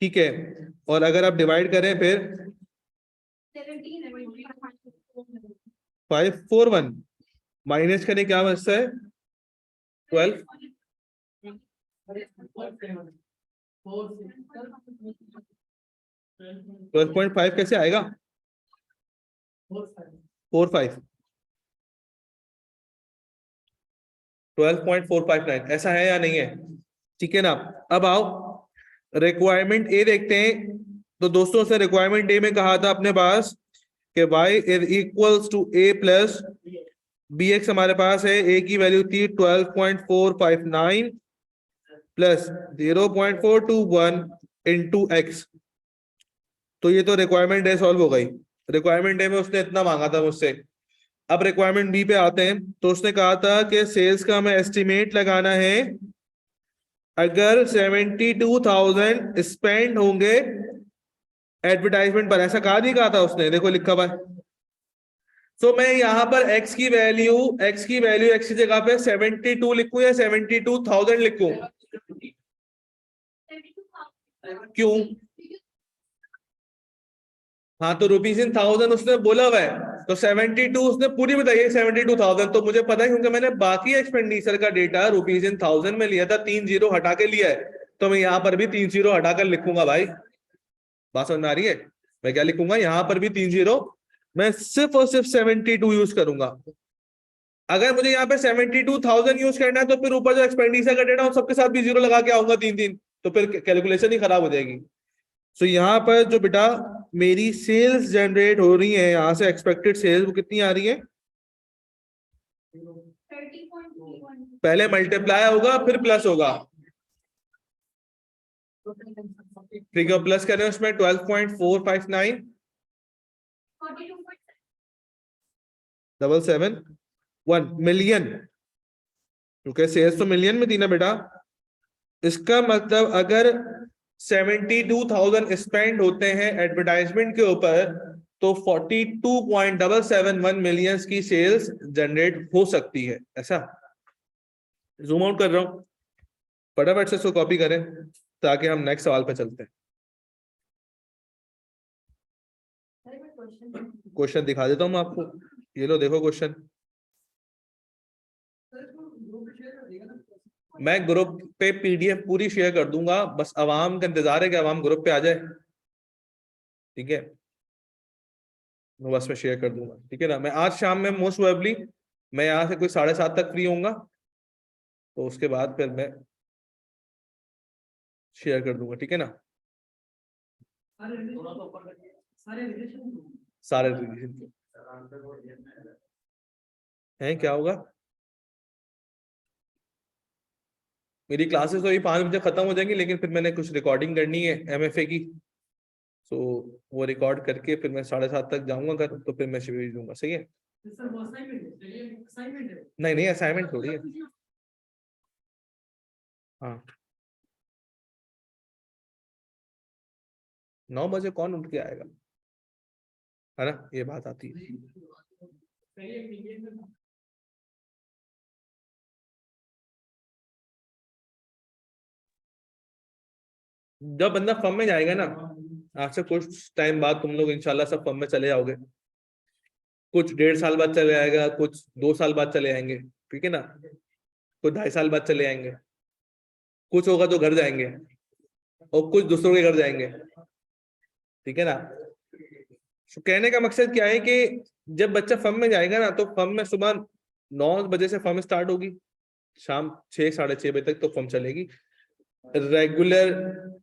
ठीक है, और अगर आप डिवाइड करें फिर 541 माइनस करें क्या बचता है 12, 12.5 कैसे आएगा 45, 12.459 ऐसा है या नहीं है, ठीक है ना। अब आओ रिक्वायरमेंट ए देखते हैं। तो दोस्तों से रिक्वायरमेंट ए में कहा था अपने पास कि y is equals to a plus b x, हमारे पास है a की वैल्यू थी 12.459 प्लस 0.421 इंटू एक्स। तो ये तो रिक्वायरमेंट ए सॉल्व हो गई। रिक्वायरमेंट ए में उसने इतना मांगा था मुझसे। अब रिक्वायरमेंट बी पे आते हैं। तो उसने कहा था कि सेल्स का हमें एस्टिमेट लगाना है अगर 72,000 स्पेंड होंगे एडवर्टाइजमेंट पर। ऐसा कहा नहीं कहा था उसने, देखो लिखा हुआ है। तो मैं यहां पर x की वैल्यू x की जगह पे 72 लिखूं या 72,000 लिखूं? क्यों? हाँ, तो रुपीज इन 1000 उसने बोला हुआ है, तो 72 उसने पूरी बताई है 72,000। तो मुझे पता है क्योंकि मैंने बाकी एक्सपेंडिचर का डेटा रुपीज इन 1000 में लिया था, 3 जीरो हटा के लिया है। तो मैं यहाँ पर भी 3 जीरो हटाकर लिखूंगा भाई। बात समझ में आ रही है? मैं क्या लिखूंगा यहाँ पर भी 3 जीरो, मैं सिर्फ और सिर्फ 72 यूज करूंगा। अगर मुझे यहाँ पे 72,000 यूज करना है तो फिर ऊपर जो एक्सपेंडिचर का डेटा सबके साथ भी जीरो लगा के आऊंगा 3-3, तो फिर कैलकुलेशन ही खराब हो जाएगी। सो यहाँ पर जो बेटा मेरी सेल्स जनरेट हो रही है, यहाँ से एक्सपेक्टेड सेल्स वो कितनी आ रही है? 30.31 पहले मल्टीप्लाई होगा फिर प्लस होगा। ठीक है, प्लस करें उसमें 12.459 771 मिलियन, क्योंकि सेल्स तो मिलियन में थी ना बेटा। इसका मतलब अगर 72,000 स्पेंड होते हैं एडवर्टाइजमेंट के ऊपर तो 42.771 मिलियंस की सेल्स जनरेट हो सकती है। ऐसा जूम आउट कर रहा हूं, फटाफट से इसको कॉपी करें ताकि हम नेक्स्ट सवाल पे चलते हैं। क्वेश्चन दिखा देता हूं मैं आपको, ये लो देखो क्वेश्चन। मैं ग्रुप पे पीडीएफ पूरी शेयर कर दूंगा, बस आवाम का इंतजार है कि आवाम ग्रुप पे आ जाए, ठीक है। मैं बस में शेयर कर दूंगा, ठीक है ना। मैं आज शाम में मोस्ट प्रोबेबली मैं यहाँ से कोई 7:30 तक फ्री होऊंगा, तो उसके बाद फिर मैं शेयर कर दूंगा, ठीक है ना। सारे रिवीजन हैं, क्या होगा? मेरी क्लासेस तो ये 5 बजे खत्म हो जाएंगी, लेकिन फिर मैंने कुछ रिकॉर्डिंग करनी है एमएफए की, तो वो रिकॉर्ड करके फिर मैं 7:30 तक जाऊंगा घर, तो फिर मैं भेज दूंगा। सही है? नहीं नहीं, असाइनमेंट थोड़ी है। हाँ, 9 बजे कौन उठ के आएगा, है ना, ये बात आती है। जब बंदा फर्म में जाएगा ना, आज से कुछ टाइम बाद तुम लोग इंशाल्लाह सब फर्म में चले जाओगे। कुछ 1.5 साल बाद चले आएगा, कुछ 2 साल बाद चले आएंगे, ठीक है ना, कुछ 2.5 साल बाद चले आएंगे, कुछ होगा तो घर जाएंगे और कुछ दूसरों के घर जाएंगे, ठीक है ना। तो कहने का मकसद क्या है कि जब बच्चा फर्म में जाएगा ना, तो फर्म में सुबह 9 बजे से फर्म स्टार्ट होगी, शाम 6-6:30 बजे तक तो फर्म चलेगी, रेगुलर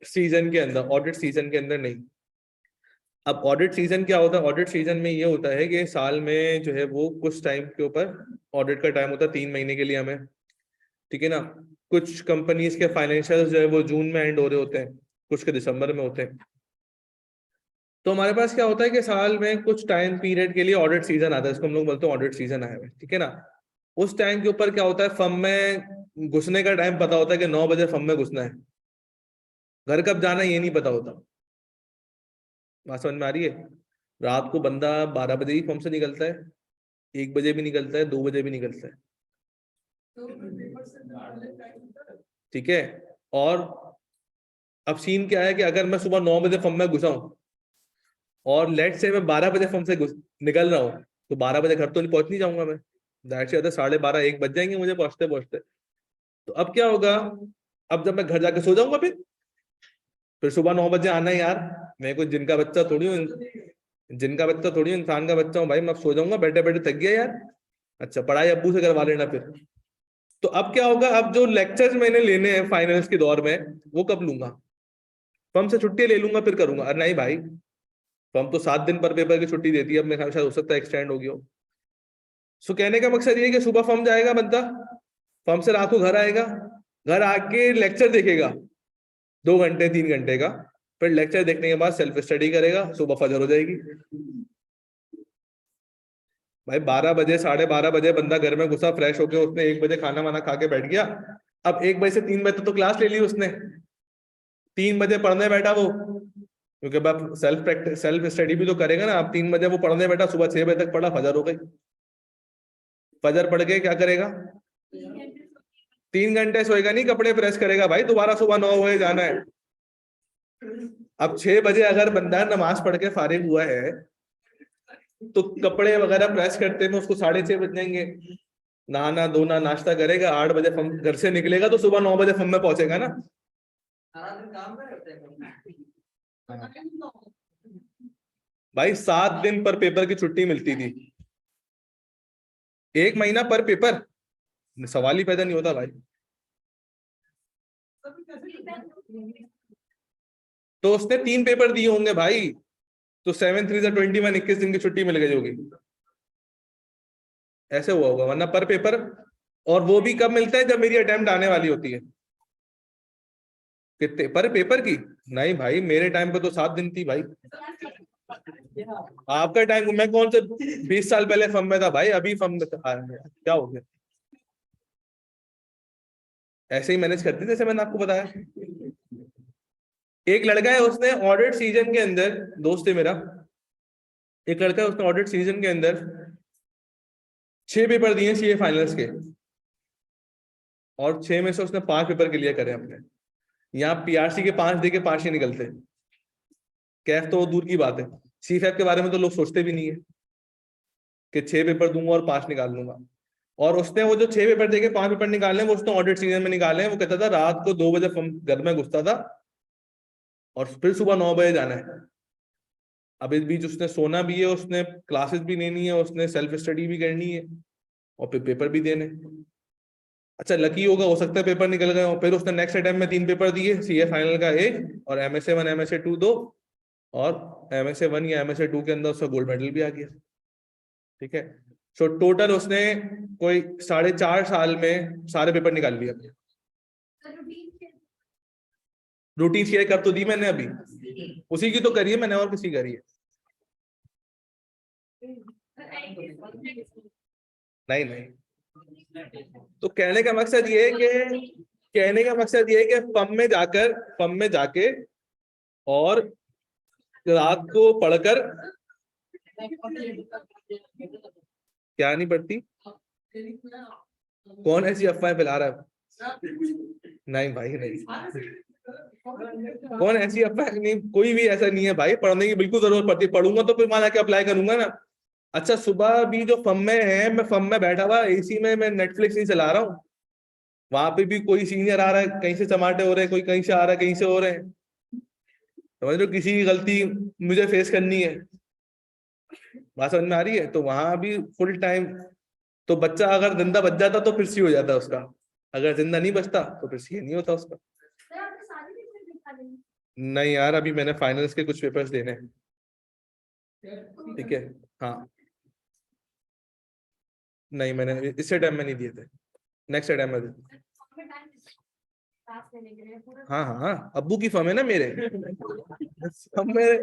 सीजन के अंदर, ऑडिट सीजन के अंदर नहीं। अब ऑडिट सीजन क्या होता है? ऑडिट सीजन में ये होता है कि साल में जो है वो कुछ टाइम के ऊपर ऑडिट का टाइम होता है, 3 महीने के लिए हमें, ठीक है ना। कुछ कंपनीज के फाइनेंशियल जो है वो जून में एंड हो रहे होते हैं, कुछ के दिसंबर में होते हैं। तो हमारे पास क्या होता है कि साल में कुछ टाइम पीरियड के लिए ऑडिट सीजन आता है, इसको हम लोग बोलते हैं ऑडिट सीजन आया है, ठीक है ना। उस टाइम के ऊपर क्या होता है, फर्म में घुसने का टाइम पता होता है कि 9 बजे फर्म में घुसना है, घर कब जाना है ये नहीं पता होता। बात समझ में आ रही है? रात को बंदा 12 बजे ही फर्म से निकलता है, 1 बजे भी निकलता है, 2 बजे भी निकलता है, ठीक है। और अब सीन क्या है कि अगर मैं सुबह 9 बजे फर्म में घुसा हूं और लेट से मैं 12 बजे फर्म से निकल रहा हूँ, तो 12 बजे घर तो नहीं पहुंच नहीं जाऊंगा मैं, दैट से 12:30 1 बज जाएंगे मुझे पहुंचते पहुंचते। तो अब क्या होगा, अब जब मैं घर जाके सो जाऊंगा फिर सुबह 9 बजे आना है यार, मैं कोई जिनका बच्चा थोड़ी हूँ, जिनका बच्चा थोड़ी हूँ, इंसान का बच्चा हूँ भाई, मैं अब सो जाऊंगा, बैठे बैठे थक गया यार। अच्छा, पढ़ाई अब्बू से करवा लेना फिर। तो अब क्या होगा, अब जो लेक्चर्स मैंने लेने हैं फाइनल्स के दौर में, वो कब लूंगा? फर्म से छुट्टी ले लूंगा फिर करूंगा? अरे नहीं भाई, फर्म तो 7 दिन पर पेपर की छुट्टी देती है, अब मेरे ख्याल शायद हो सकता है एक्सटेंड हो गया हो। सो कहने का मकसद ये है कि सुबह फर्म जाएगा बंदा, फर्म से रात को घर आएगा, घर आके लेक्चर देखेगा 2 घंटे 3 घंटे का, फिर लेक्चर देखने के बाद सेल्फ स्टडी करेगा, सुबह फजर हो जाएगी। भाई 12 बजे 12:30 बजे बंदा घर में घुसा, फ्रेश होके उसने 1 बजे खाना वाना खा के बैठ गया। अब 1 बजे से 3 बजे तो क्लास ले ली उसने, 3 बजे पढ़ने बैठा वो, क्योंकि अब सेल्फ स्टडी भी तो करेगा ना। अब 3 बजे वो पढ़ने बैठा, सुबह 6 बजे तक पढ़ा, फजर हो गई। फजर पढ़ के क्या करेगा? 3 घंटे सोएगा नहीं, कपड़े प्रेस करेगा भाई, दोबारा सुबह 9 बजे जाना है। अब 6 बजे अगर बंदा नमाज पढ़ के फारिग हुआ है, तो कपड़े वगैरह प्रेस करते में उसको 6:30 बज जाएंगे, नहाना धोना नाश्ता करेगा, 8 बजे घर से निकलेगा, तो सुबह 9 बजे फर्म में पहुंचेगा ना। सारा दिन काम पे रहते हैं। भाई 7 दिन पर पेपर की छुट्टी मिलती थी, 1 महीना पर पेपर, सवाल ही पैदा नहीं होता भाई। तो उसने 3 पेपर दिए होंगे भाई, तो 7 3 21, 21 दिन की छुट्टी मिल गई होगी, ऐसे हुआ होगा, वरना पर पेपर। और वो भी कब मिलता है? जब मेरी अटेम्प्ट आने वाली होती है। कितने पर पेपर की? नहीं भाई, मेरे टाइम पे तो 7 दिन थी भाई। आपका टाइम, मैं कौन से 20 साल पहले फर्म में था भाई, अभी फर्म में क्या हो गया? ऐसे ही मैनेज करते जैसे मैंने आपको बताया। एक लड़का है, उसने ऑडिट सीजन के अंदर, दोस्त है मेरा, एक लड़का है, उसने ऑडिट सीजन के अंदर 6 पेपर दिए सीए फाइनल्स के, और 6 में से उसने 5 पेपर क्लियर करे अपने। यहाँ पीआरसी के 5 दे के 5 ही निकलते, कैफ तो दूर की बात है, सीफैप के बारे में तो लोग सोचते भी नहीं है कि 6 पेपर दूंगा और 5 निकाल लूंगा। और उसने वो जो 6 पेपर देके 5 पेपर निकाले, वो उसने ऑडिट सीजन में निकाले। वो कहता था रात को 2 बजे घर में घुसता था और फिर सुबह 9 बजे जाना है। अब इस बीच उसने सोना भी है, उसने क्लासेस भी लेनी है, उसने सेल्फ स्टडी भी करनी है, और फिर पेपर भी देने। अच्छा लकी होगा, हो सकता है पेपर निकल गए हो। फिर उसने नेक्स्ट अटेम्प्ट में 3 पेपर दिए, सीए फाइनल का 1, और MSA 1 MSA 2 2, और MSA 1 या MSA 2 के अंदर उसका गोल्ड मेडल भी आ गया, ठीक है। सो टोटल उसने कोई 4.5 साल में सारे पेपर निकाल लिए अपने। रूटीन शेयर कर तो दी मैंने, अभी उसी की तो करी है मैंने, और किसी करी है? नहीं नहीं। तो कहने का मकसद ये है कि फर्म में जाके और रात को पढ़कर, क्या नहीं पढ़ती? कौन ऐसी अफवाहें फैला रहा है? नहीं भाई नहीं, कौन ऐसी अफवाह? नहीं, कोई भी ऐसा नहीं है भाई, पढ़ने की बिल्कुल जरूरत पड़ती है, पढ़ूंगा तो फिर वहां जाके अप्लाई करूंगा ना। अच्छा सुबह भी जो फर्म में है, मैं फर्म में बैठा हुआ एसी में, मैं नेटफ्लिक्स नहीं चला रहा हूँ, वहां पे भी कोई सीनियर आ रहा है, कहीं से चमाटे हो रहे हैं, कोई कहीं से आ रहा है, कहीं से हो रहे हैं, समझ लो किसी की गलती मुझे फेस करनी है। बात समझ में आ रही है? तो वहां भी फुल टाइम, तो बच्चा अगर जिंदा बच जाता तो फिर सी हो जाता उसका, अगर जिंदा नहीं बचता तो फिर सी नहीं होता उसका। नहीं यार, अभी मैंने फाइनल्स के कुछ पेपर्स देने हैं, ठीक है। हाँ नहीं, मैंने इससे टाइम में नहीं दिए थे, नेक्स्ट टाइम में दे। हाँ हाँ हाँ, अब्बू की फर्म है ना मेरे, सब मेरे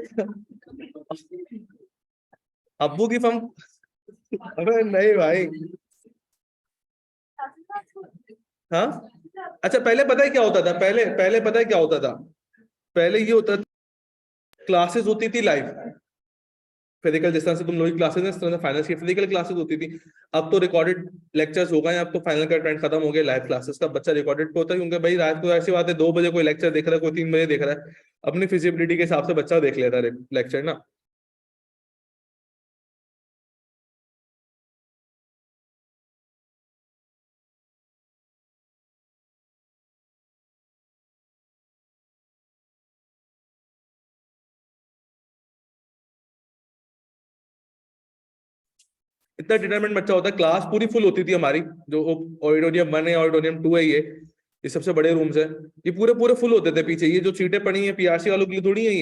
अब्बू की फर्म। अबे नहीं भाई, हाँ अच्छा, पहले पता है क्या होता था, पहले पहले पता है क्या होता था, पहले ये होता था, क्लासेस होती थी लाइव फिजिकल, जिस तरह से तुम लोग की क्लासेस हैं इस तरह से फाइनल की फिजिकल क्लासेस होती थी। अब तो रिकॉर्डेड लेक्चर्स हो गए, अब तो फाइनल का ट्रेंड खत्म हो गया, लाइव क्लासेस का बच्चा रिकॉर्डेड पे होता है, क्योंकि भाई रात को ऐसी बात है 2 बजे कोई लेक्चर देख रहा है, कोई 3 बजे देख रहा है, अपनी फिजिबिलिटी के हिसाब से बच्चा देख लेता है लेक्चर ना। इतना डिटरमेंट बच्चा होता है, क्लास पूरी फुल होती थी हमारी, जो ऑडिटोरियम 1 है ऑडिटोरियम 2 है, ये सबसे बड़े रूम्स है, ये पूरे पूरे फुल होते थे। पीछे ये जो सीटें पड़ी हैं पीआरसी वालों के लिए थोड़ी है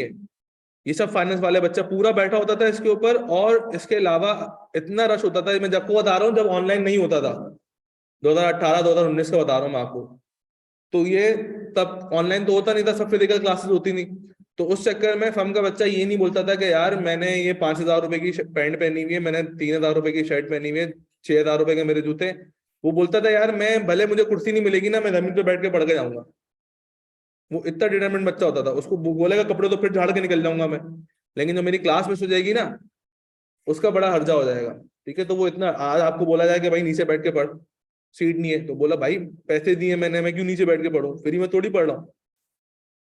ये सब फाइनेंस वाले बच्चा पूरा बैठा होता था इसके ऊपर। और इसके अलावा इतना रश होता था, मैं जब को बता रहा हूँ जब ऑनलाइन नहीं होता था, 2018 2019 का बता रहा हूँ मैं आपको। तो ये तब ऑनलाइन तो होता नहीं था, सब फिजिकल क्लासेस होती नहीं। तो उस चक्कर में फर्म का बच्चा ये नहीं बोलता था कि यार मैंने ये 5,000 रुपए की पैंट पहनी हुई है, मैंने 3,000 रुपए की शर्ट पहनी हुई है, 6,000 रुपए के मेरे जूते। वो बोलता था यार मैं भले मुझे कुर्सी नहीं मिलेगी ना, मैं जमीन पे बैठ के पढ़ के जाऊंगा। वो इतना डिटरमेंट बच्चा होता था, उसको बोलेगा कपड़े तो फिर झाड़ के निकल जाऊंगा मैं, लेकिन जो मेरी क्लास मिस हो जाएगी ना उसका बड़ा हर्जा हो जाएगा। ठीक है, तो वो इतना, आज आपको बोला जाए कि भाई नीचे बैठ के पढ़, सीट नहीं है, तो बोला भाई पैसे दिए मैंने, मैं क्यों नीचे बैठ के पढ़ूं, फ्री में थोड़ी पढ़ रहा हूँ।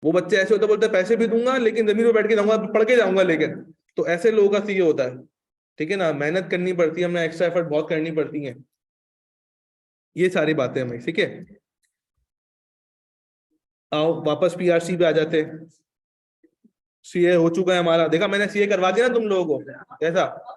वो बच्चे ऐसे होते, बोलते पैसे भी दूंगा लेकिन जमीन पे बैठ के जाऊंगा, पढ़ के जाऊंगा लेकिन। तो ऐसे लोगों का सीए होता है। ठीक है ना, मेहनत करनी पड़ती है, हमें एक्स्ट्रा एफर्ट बहुत करनी पड़ती है, ये सारी बातें हमें। ठीक है, आओ वापस पीआरसी पे आ जाते। सीए हो चुका है हमारा, देखा मैंने सीए करवा दिया ना तुम लोगों को, कैसा।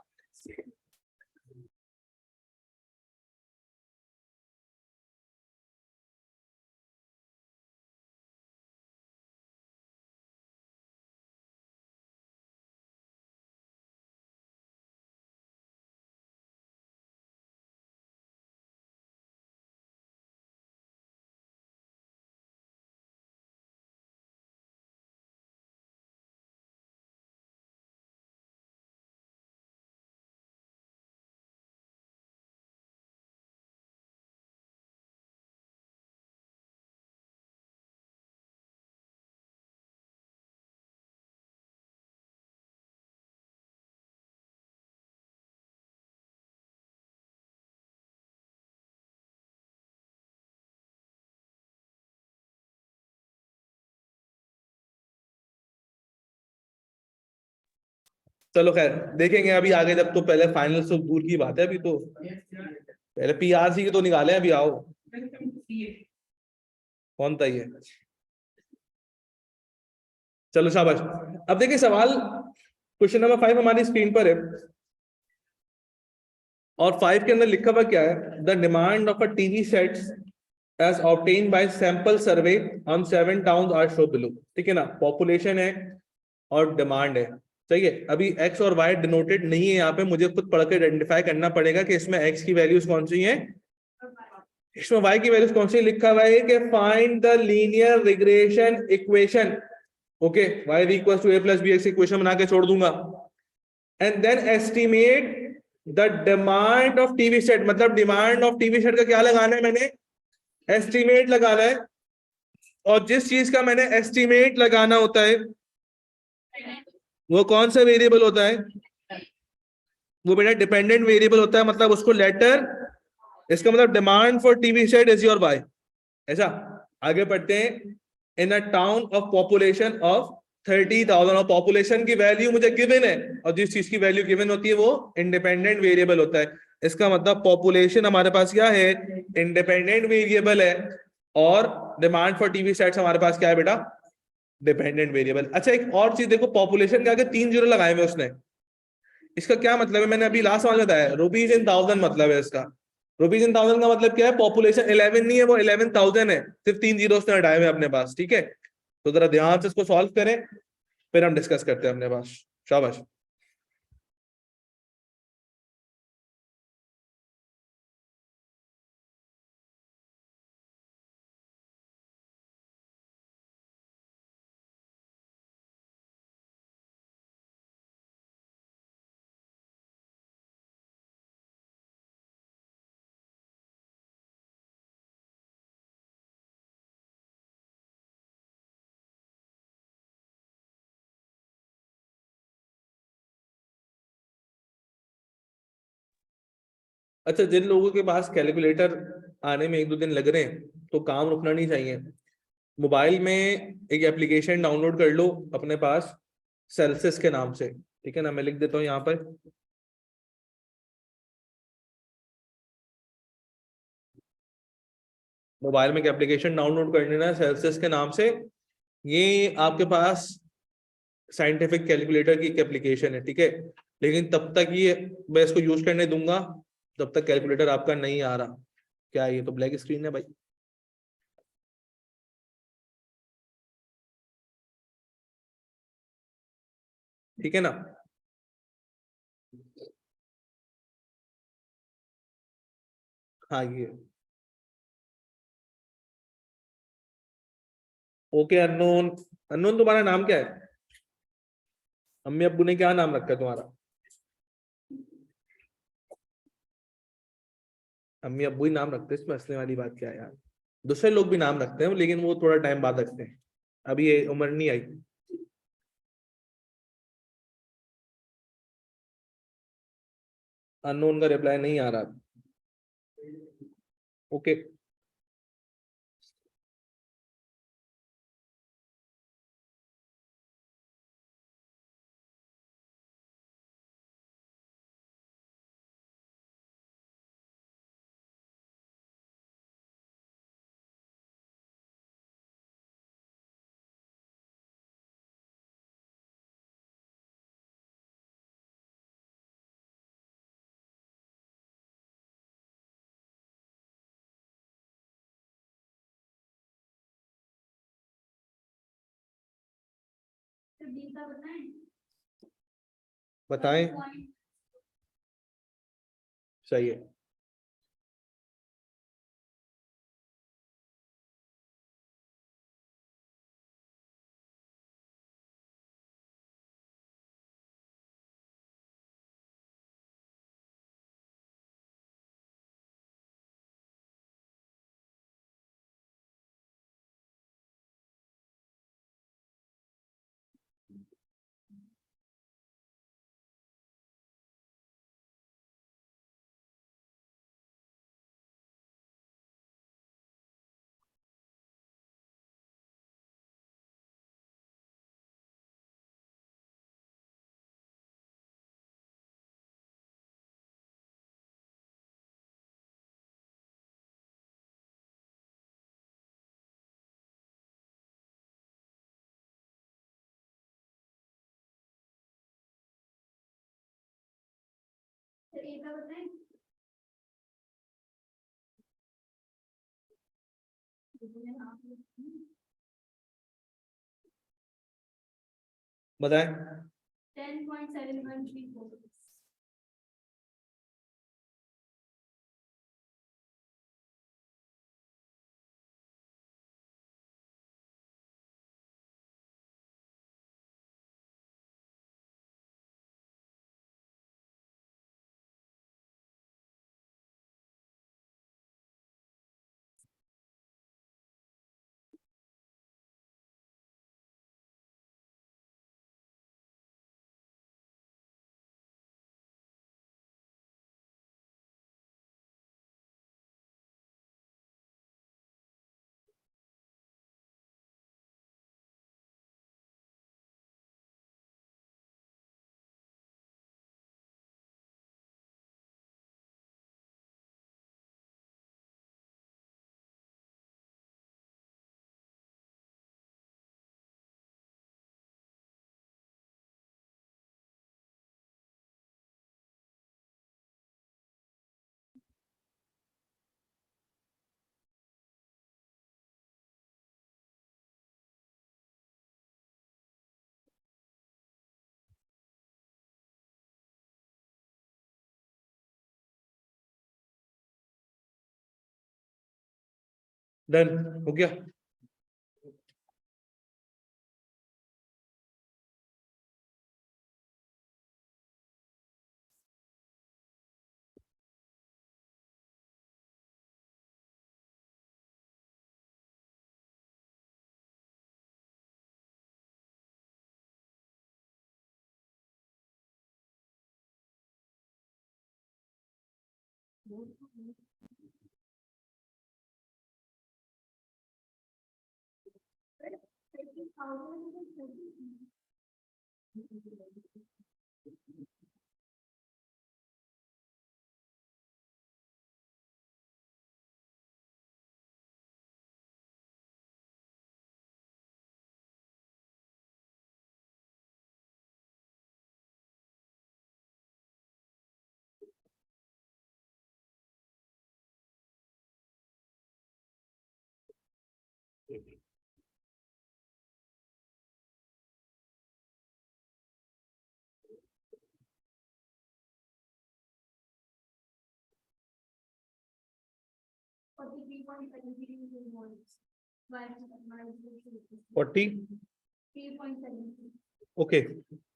चलो खैर देखेंगे अभी आगे, जब तो पहले फाइनल से दूर की बात है, अभी तो पहले पीआरसी की तो निकाले, अभी आओ कौन था ये। चलो शाबाश। अब देखिए सवाल, क्वेश्चन नंबर 5 हमारी स्क्रीन पर है, और 5 के अंदर लिखा हुआ क्या है, the demand of a TV sets as obtained by sample survey on 7 towns are shown below। ठीक है ना, पॉपुलेशन है और डिमांड है। सही है, अभी एक्स और वाई डिनोटेड नहीं है यहाँ पे, मुझे खुद पढ़ के आइडेंटिफाई करना पड़ेगा कि इसमें एक्स की वैल्यूज कौन सी हैं, इसमें वाई की वैल्यूज कौन सी। लिखा हुआ है कि find the linear regression equation. Okay, y equal to a plus b x equation बना के छोड़ दूंगा, and then estimate the demand of TV set. मतलब डिमांड ऑफ टीवी सेट का क्या लगाना है, मैंने एस्टिमेट लगाना है। और जिस चीज का मैंने एस्टिमेट लगाना होता है वो कौन सा वेरिएबल होता है, वो बेटा डिपेंडेंट वेरिएबल होता है। मतलब उसको लेटर, इसका मतलब demand for TV set is your y. ऐसा आगे बढ़ते हैं। In a town of population of 30,000, और पॉपुलेशन की वैल्यू मुझे गिवन है, और जिस चीज की वैल्यू गिवन होती है वो इंडिपेंडेंट वेरिएबल होता है। इसका मतलब पॉपुलेशन हमारे पास क्या है, इंडिपेंडेंट वेरिएबल है, और डिमांड फॉर टीवी सेट्स हमारे पास क्या है बेटा, डिपेंडेंट वेरिएबल। अच्छा एक और चीज देखो, पॉपुलेशन के आगे 3 जीरो लगाए हुए उसने, इसका क्या मतलब है, मैंने अभी लास्ट वाला बताया, रुपीज इन थाउजेंड मतलब है इसका। रुपीज इन थाउजेंड का मतलब क्या है, पॉपुलेशन 11 नहीं है, वो 11,000 है, सिर्फ 3 जीरो उसने हटाए हुए अपने पास। ठीक है, तो जरा ध्यान से इसको सॉल्व करें, फिर हम डिस्कस करते हैं अपने पास। शाबाश। अच्छा, जिन लोगों के पास कैलकुलेटर आने में 1-2 दिन लग रहे हैं तो काम रुकना नहीं चाहिए। मोबाइल में एक एप्लीकेशन डाउनलोड कर लो अपने पास, सेल्सियस के नाम से, ठीक है ना। मैं लिख देता हूँ यहाँ पर, मोबाइल में एक एप्लीकेशन डाउनलोड कर लेना है सेल्सियस के नाम से। ये आपके पास साइंटिफिक कैलकुलेटर की एक एप्लीकेशन है, ठीक है। लेकिन तब तक ये मैं इसको यूज करने दूंगा तब तक कैलकुलेटर आपका नहीं आ रहा। क्या ये तो ब्लैक स्क्रीन है भाई। ठीक है ना। हाँ ये ओके। अननोन, अननोन तुम्हारा नाम क्या है? अम्मी अब्बू ने क्या नाम रखा है तुम्हारा? अम्मी अब्बू ही नाम रखते हैं, इसमें हंसने वाली बात क्या है यार। दूसरे लोग भी नाम रखते हैं लेकिन वो थोड़ा टाइम बाद रखते हैं, अभी ये उम्र नहीं आई। अननोन का रिप्लाई नहीं आ रहा। ओके। तो बी का बताएं। बताएं। सही है। तो ए का बताएं। बताएं। 10.7134। डन हो गया। 40 ओके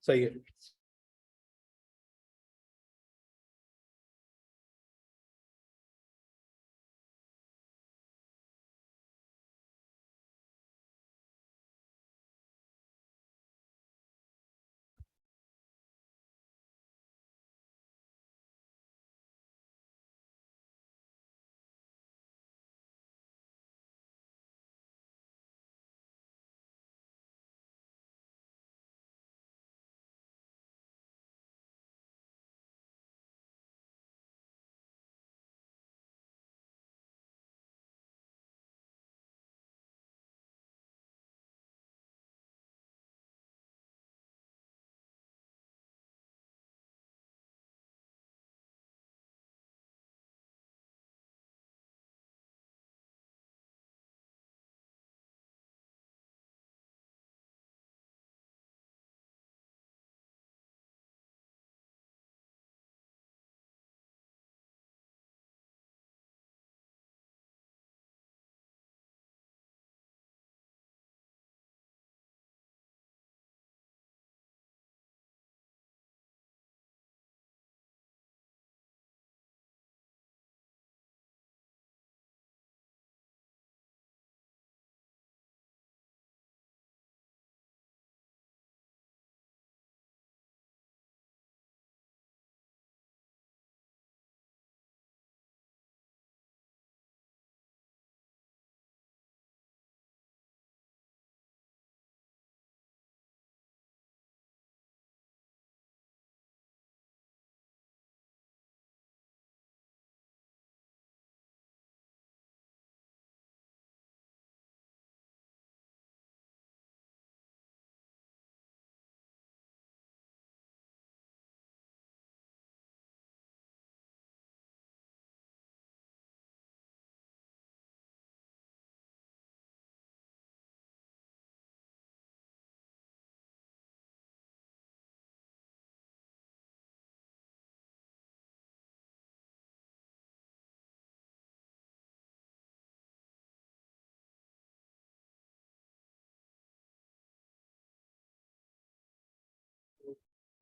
सही है।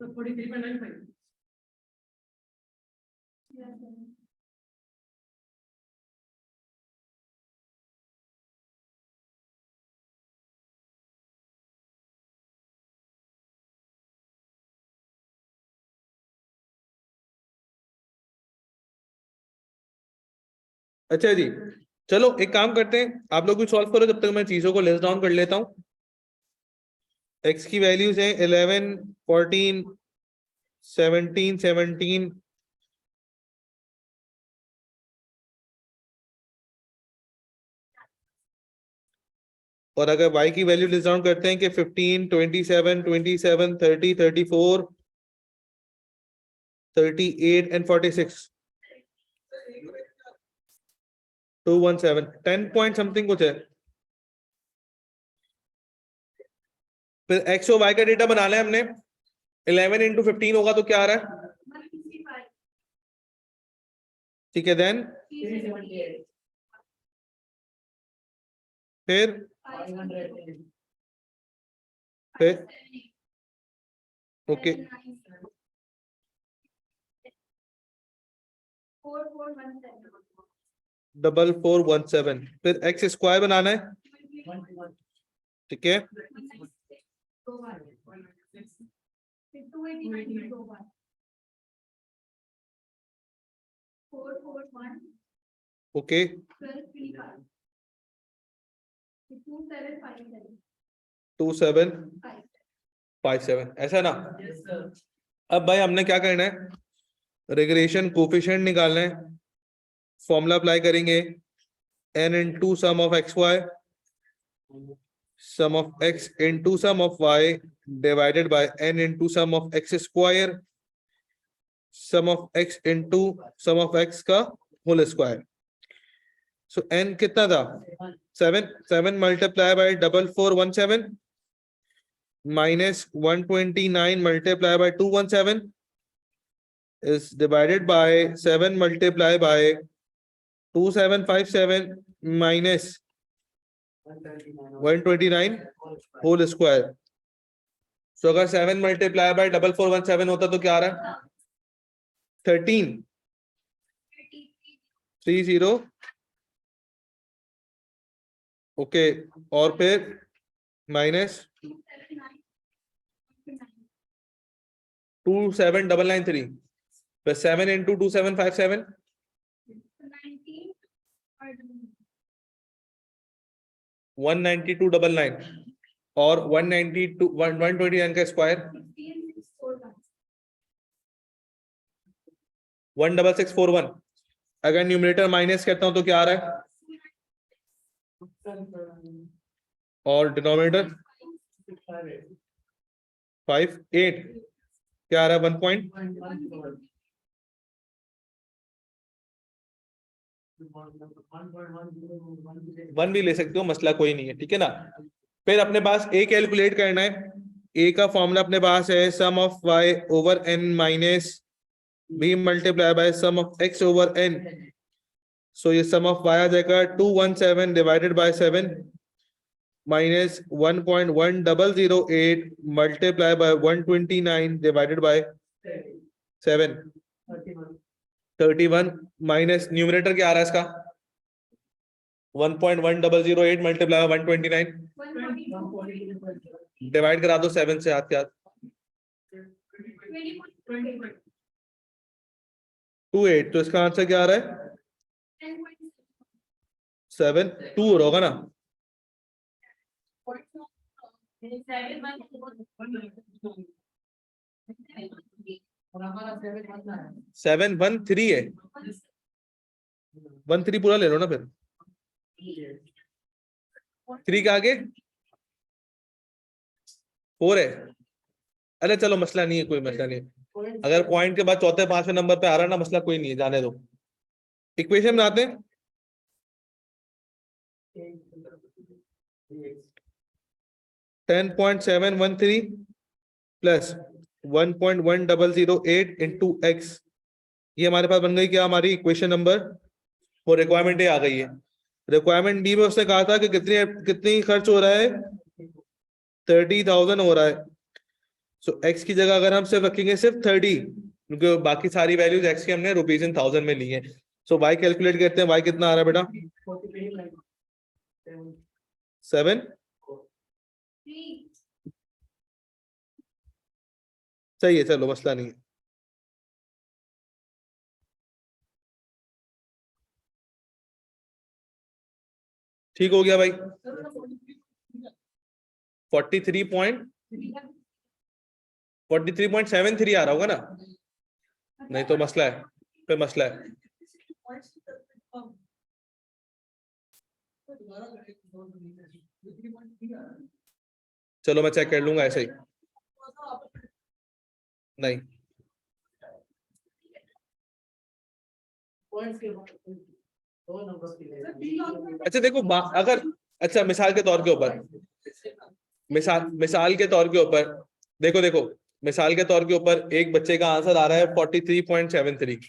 तो 43.95 अच्छा जी, चलो एक काम करते हैं, आप लोग भी सॉल्व करो जब तक मैं चीजों को लेस डाउन कर लेता हूं। एक्स की वैल्यूज है 11 14 17 17 और अगर y की वैल्यू लिस्ट डाउन करते हैं कि 15 27 27 30 34 38 एंड 46 217 10 पॉइंट समथिंग कुछ है। फिर x और y का डेटा बनाना है हमने। 11 इंटू 15 होगा तो क्या आ रहा है, ठीक है। देन 378 फिर 500 फिर ओके 4417 फिर एक्स स्क्वायर बनाना है, 21 ठीक है। 280 441 ओके 1235 2757 2757 ऐसा ना। अब भाई हमने क्या करना है, रिग्रेशन कोफिशिएंट निकालना है। फॉर्मूला अप्लाई करेंगे, n into sum of xy, sum of x into sum of y divided by n into sum of x square, sum of x into sum of x का whole square. So n कितना था 7 multiply by 4417 minus 129 multiply by 217 is divided by 7 multiply by 2757 minus 129 whole square. So अगर 7 multiply by 4417 होता तो क्या आ रहा है 1330 ओके और फिर माइनस 27993 प्लस 7 into 2757 19299 और 129 का स्क्वायर 16641। अगर न्यूमरेटर माइनस करता हूं तो क्या आ रहा है और डिनोमिनेटर 58 क्या आ रहा है 1.1 भी ले सकते हो, मसला कोई नहीं है, ठीक है ना। फिर अपने पास ए कैलकुलेट करना है। ए का फॉर्मूला अपने पास है sum of y over n minus b multiply by sum of x over n. So ये सम ऑफ वाई आ जाएगा 217 divided by 7 minus 1.1008 multiply by 129 divided by 7 31 minus numerator क्या आ रहा है इसका 1.1008 मल्टीप्लाई बाय 129 डिवाइड करा दो 7 से हाथ के हाथ 28। तो इसका आंसर क्या आ रहा है 7 2 होगा ना 713 है 13 पूरा ले लो ना फिर 3 के आगे 4 है। अरे चलो मसला नहीं है, कोई मसला नहीं है। अगर पॉइंट के बाद चौथे पांचवें नंबर पे आ रहा है ना, मसला कोई नहीं है, जाने दो। इक्वेशन बनाते हैं 10.713 प्लस 1.1008 इंटू एक्स, ये हमारे पास बन गई क्या हमारी इक्वेशन नंबर, वो रिक्वायरमेंट आ गई है। रिक्वायरमेंट बी में उसने कहा था कि कितनी खर्च हो रहा है 30,000 हो रहा है। सो एक्स की जगह अगर हम सिर्फ रखेंगे सिर्फ 30, क्योंकि बाकी सारी वैल्यूज एक्स की हमने रुपीज इन थाउजेंड में ली है। सो वाई कैलकुलेट करते हैं, वाई कितना आ रहा है बेटा 7 सही है, चलो मसला नहीं है। ठीक हो गया भाई 43.73 आ रहा होगा ना, नहीं तो मसला है, फिर मसला है। चलो मैं चेक कर लूंगा ऐसे ही, नहीं अच्छा देखो अगर अच्छा मिसाल के तौर के ऊपर मिसाल के तौर के ऊपर देखो मिसाल के तौर के ऊपर एक बच्चे का आंसर आ रहा है 43.73,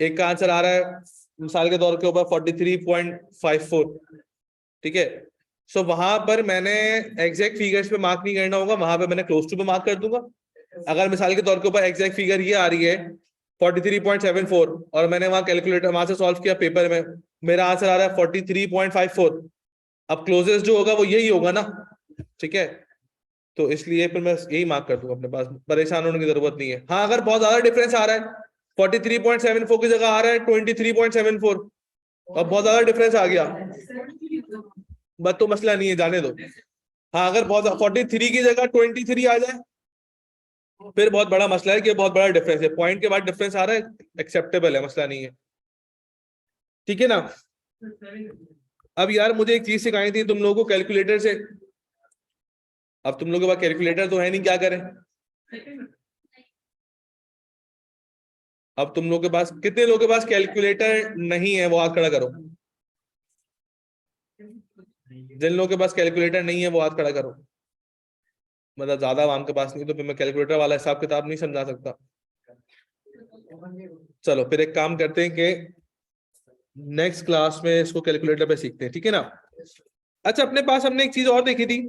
एक का आंसर आ रहा है मिसाल के तौर के ऊपर 43.54, ठीक है। सो वहां पर मैंने एग्जैक्ट फिगर्स पे मार्क नहीं करना होगा, वहां पे मैंने क्लोज टू पे मार्क कर दूंगा। अगर मिसाल के तौर के ऊपर एग्जैक्ट फिगर ये आ रही है 43.74 और मैंने वहां कैलकुलेटर वहां से सॉल्व किया पेपर में, मेरा आंसर आ रहा है 43.54, अब क्लोजेस्ट जो होगा वो यही होगा ना, ठीक है। तो इसलिए फिर मैं यही मार्क कर दूंगा, अपने पास परेशान होने की जरूरत नहीं है। हाँ अगर बहुत ज्यादा डिफरेंस आ रहा है 43.74 की जगह आ रहा है 23.74, अब बहुत ज्यादा डिफरेंस आ गया, बस तो मसला नहीं है, जाने दो। हाँ अगर बहुत 43 की जगह 23 आ जाए फिर बहुत बड़ा मसला है कि बहुत बड़ा डिफरेंस है, पॉइंट के बाद डिफरेंस आ रहा है, एक्सेप्टेबल है, मसला नहीं है, ठीक है ना। अब यार मुझे एक चीज सिखाई थी तुम लोगों को कैलकुलेटर से, अब तुम लोगों के पास कैलकुलेटर तो है नहीं, क्या करें। अब तुम लोगों के पास कितने लोगों के पास कैलकुलेटर नहीं है वो हाथ खड़ा करो, जिन लोगों के पास कैलकुलेटर नहीं है वो हाथ खड़ा करो, मतलब ज्यादा आवाम के पास नहीं तो फिर मैं कैलकुलेटर वाला हिसाब किताब नहीं समझा सकता। चलो फिर एक काम करते हैं कि नेक्स्ट क्लास में इसको कैलकुलेटर पे सीखते हैं, ठीक है ना। अच्छा अपने पास हमने एक चीज और देखी थी,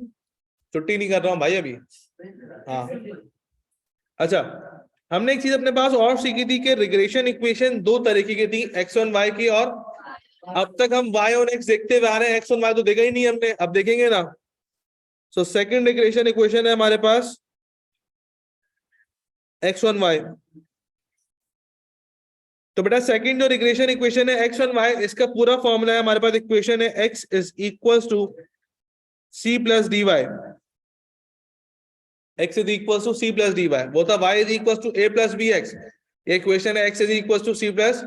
छुट्टी नहीं कर रहा हूं भाई अभी, हाँ अच्छा हमने एक चीज अपने पास और सीखी थी कि रिग्रेशन इक्वेशन दो तरीके की थी, x1y की, और अब तक हम y और x देखते हुए आ रहे हैं, x और y तो देखा ही नहीं हमने, अब देखेंगे ना। सो सेकंड रिग्रेशन इक्वेशन है हमारे पास x1y, तो बेटा सेकंड जो रिग्रेशन इक्वेशन है x1y, इसका पूरा फॉर्मूला है हमारे पास, इक्वेशन है x is equals to c plus d y, x is equals to c plus dy, वो था y is equals to a plus bx, ये इक्वेशन है x is equals to c plus,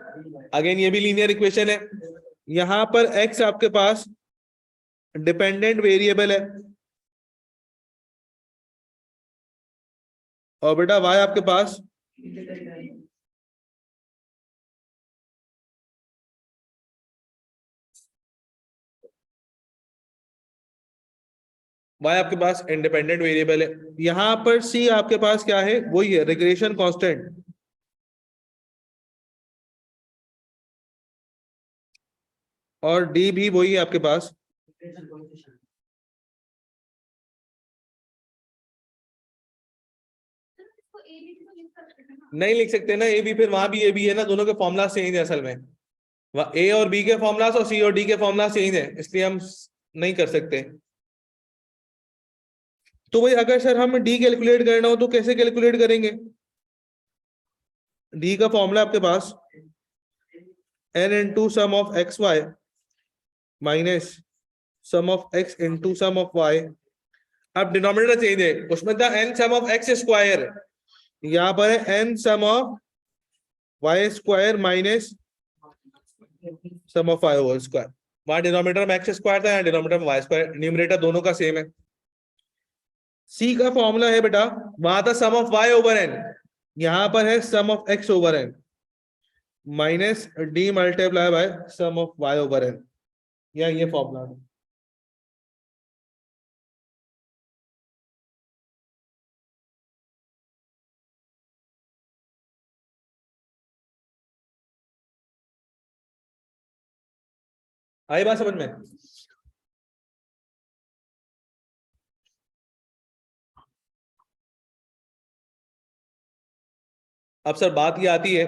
again ये भी linear equation है, यहां पर x आपके पास डिपेंडेंट वेरिएबल है और बेटा y आपके पास आपके पास इंडिपेंडेंट वेरिएबल है, यहां पर c आपके पास क्या है, वही है रिग्रेशन कांस्टेंट, और d भी वही है आपके पास, नहीं लिख सकते ना ए बी, फिर वहां भी ए बी है ना, दोनों के फॉर्मूला चेंज है असल में, वहां ए और बी के फॉर्मूला और सी और डी के फॉर्मूला चेंज है, इसलिए हम नहीं कर सकते। तो भाई अगर सर हम डी कैलकुलेट करना हो तो कैसे कैलकुलेट करेंगे, डी का फॉर्मूला आपके पास n into sum of x y minus sum of x into sum of y, अब डिनोमिनेटर चेंज है, उसमें था n sum of x square, यहां पर है n sum of y square minus sum of y whole square, वहां denominator में x square था, यहाँ डिनोमिनेटर में y स्क्वायर, न्यूमरेटर दोनों का सेम है। c का फॉर्मूला है बेटा, वहां था sum of y over n, यहां पर है sum of x over n minus d multiply by sum of y over n, या ये फॉर्मूला है। आई बात समझ में, अब सर बात ये आती है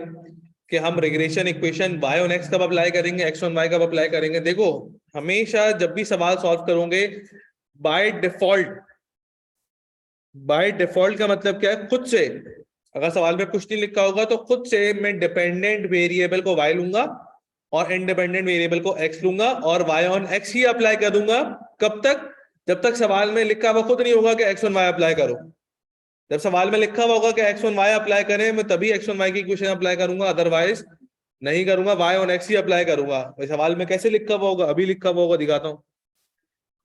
कि हम regression equation y on x कब अप्लाई करेंगे, x ऑन y कब अप्लाई करेंगे। देखो हमेशा जब भी सवाल सॉल्व करोगे बाय डिफॉल्ट का मतलब क्या है, खुद से, अगर सवाल में कुछ नहीं लिखा होगा तो खुद से मैं डिपेंडेंट वेरिएबल को y लूंगा और इंडिपेंडेंट वेरिएबल को x लूंगा और y on x he apply कर दूंगा, कब तक, जब तक सवाल में लिखा हुआ खुद नहीं होगा कि x ऑन y अप्लाई करो। जब सवाल में लिखा हुआ होगा कि x ऑन y अप्लाई करें, मैं तभी x ऑन y की इक्वेशन अप्लाई करूंगा, अदरवाइज नहीं करूंगा, y on x he apply करूंगा। सवाल में कैसे लिखा हुआ होगा, अभी लिखा हुआ होगा, दिखाता हूँ,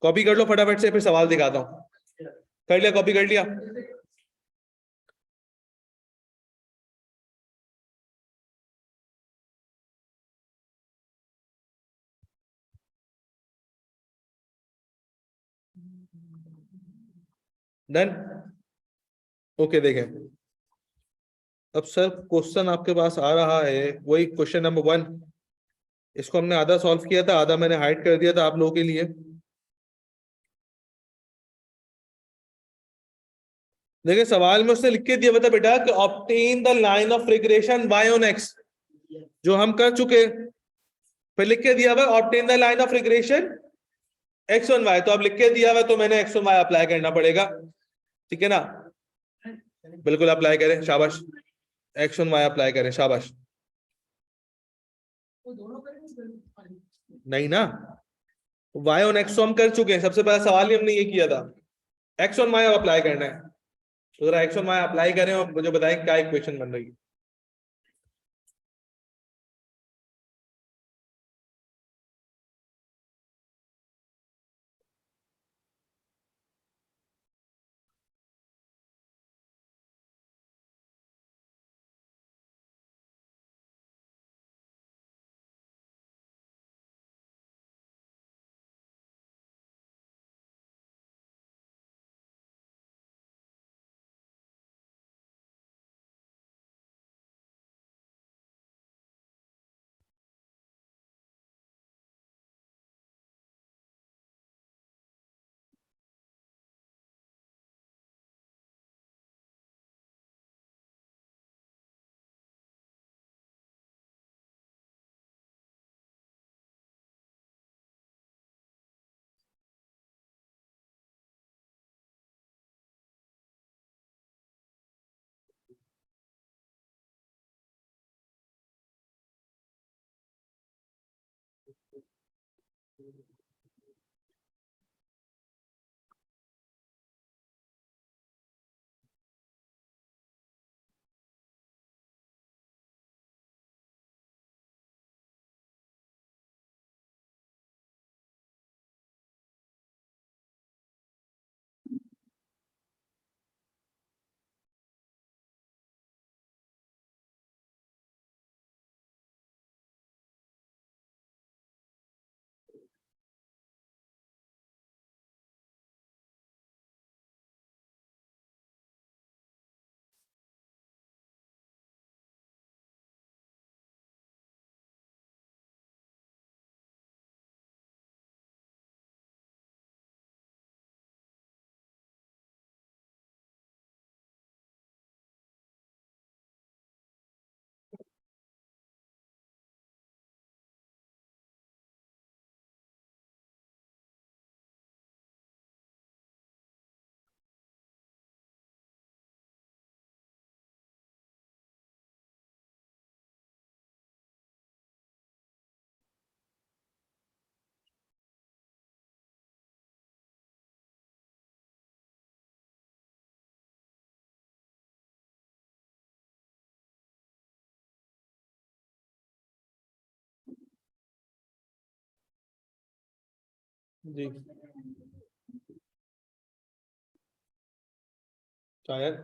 कॉपी कर लो फटाफट से, फिर सवाल दिखाता हूँ। कर लिया, कॉपी कर लिया, डन, ओके। देखें अब सर क्वेश्चन आपके पास आ रहा है, वही क्वेश्चन नंबर 1, इसको हमने आधा सॉल्व किया था, आधा मैंने हाइड कर दिया था आप लोगों के लिए। देखिए सवाल में उसने लिख के दिया बता बेटा कि obtain the line of regression y on x, जो हम कर चुके, फिर लिख के दिया हुआ obtain the line of regression x on y, तो अब लिख के दिया हुआ तो मैंने x ऑन y अप्लाई करना पड़ेगा, ठीक है ना, बिल्कुल अप्लाई करें, शाबाश। एक्स ऑन वाई अप्लाई करें, शाबाश। नहीं ना, वाई ऑन एक्स तो हम कर चुके हैं, सबसे पहला सवाल ही हमने ये किया था, एक्स ऑन वाई अप्लाई करना है। तो जरा एक्स ऑन वाई अप्लाई करें और मुझे बताएं क्या इक्वेशन बन रही है। जी शायद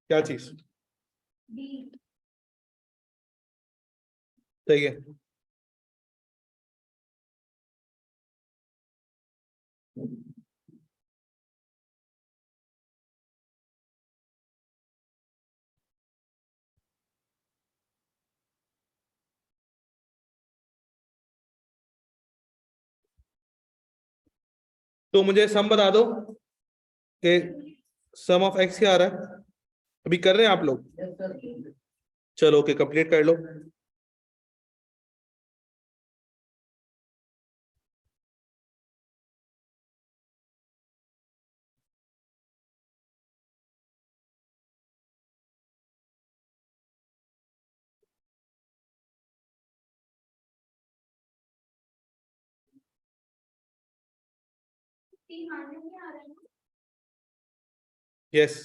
क्या चीज सही है। तो मुझे सम बता दो कि सम ऑफ एक्स क्या आ रहा है, अभी कर रहे हैं आप लोग? चलो ओके, कंप्लीट कर लो। यस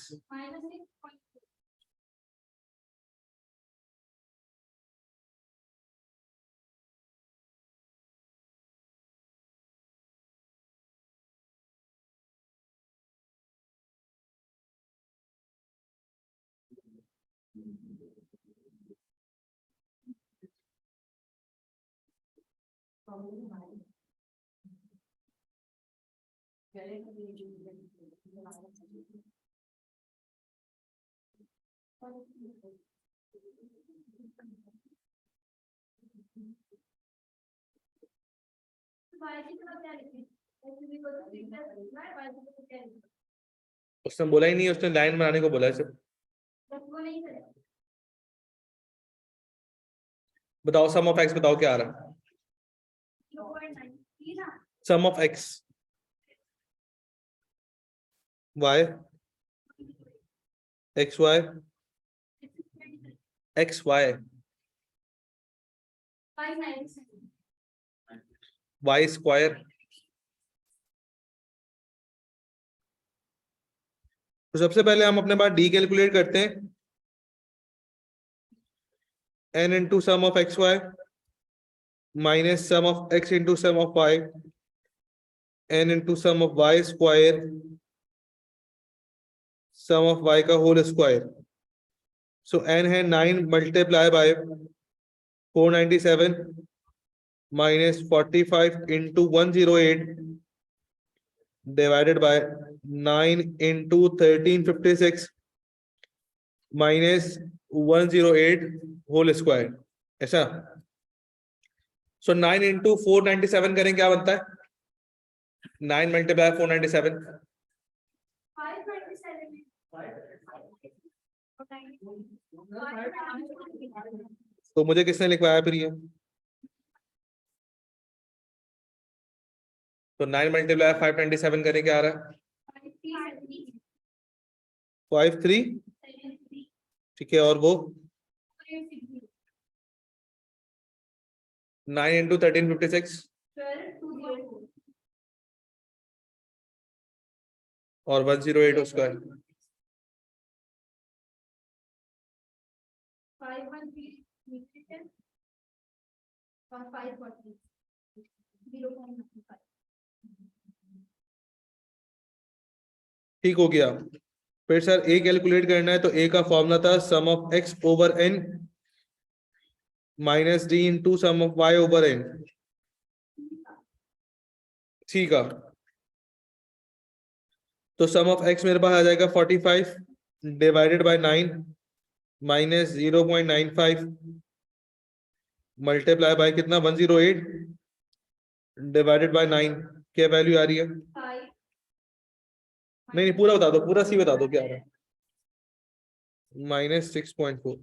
y की तरफ क्या लिखें x is equal to 3 plus y y की तरफ क्या लिखें उसने बोला ही नहीं, उसने लाइन बनाने को बोला है सिर्फ। बस वो नहीं करेगा बताओ सम ऑफ एक्स, बताओ क्या आ रहा है? 0.9 ना sum of x y x y x y 597 y square. तो सबसे पहले हम अपने पास डी कैलकुलेट करते हैं, n into sum of x y minus sum of x into sum of y n into sum of y square sum of y का whole square. So n है 9 multiply by 497 minus 45 into 108 divided by 9 into 1356 minus 108 whole square, ऐसा। So 9 into 497 करें, क्या बनता है? 9 multiply 497 तो मुझे किसने लिखवाया फिर ये? तो 9 मल्टीप्लाई 597 करें, क्या आ रहा है? 53। ठीक है, और वो 9 इंटू 1356 और 108 उसका है। 513 और 540 0.5 ठीक हो गया। फिर सर ए कैलकुलेट करना है, तो ए का फॉर्मूला था sum of x over n minus d into sum of y over n. ठीक है, तो सम ऑफ एक्स मेरे पास आ जाएगा 45 divided by 9 minus 0.95 multiply by कितना 108 डिवाइडेड बाय 9, क्या वैल्यू आ रही है? नहीं पूरा बता दो, पूरा सी बता दो क्या आ रहा है। माइनस 6.4।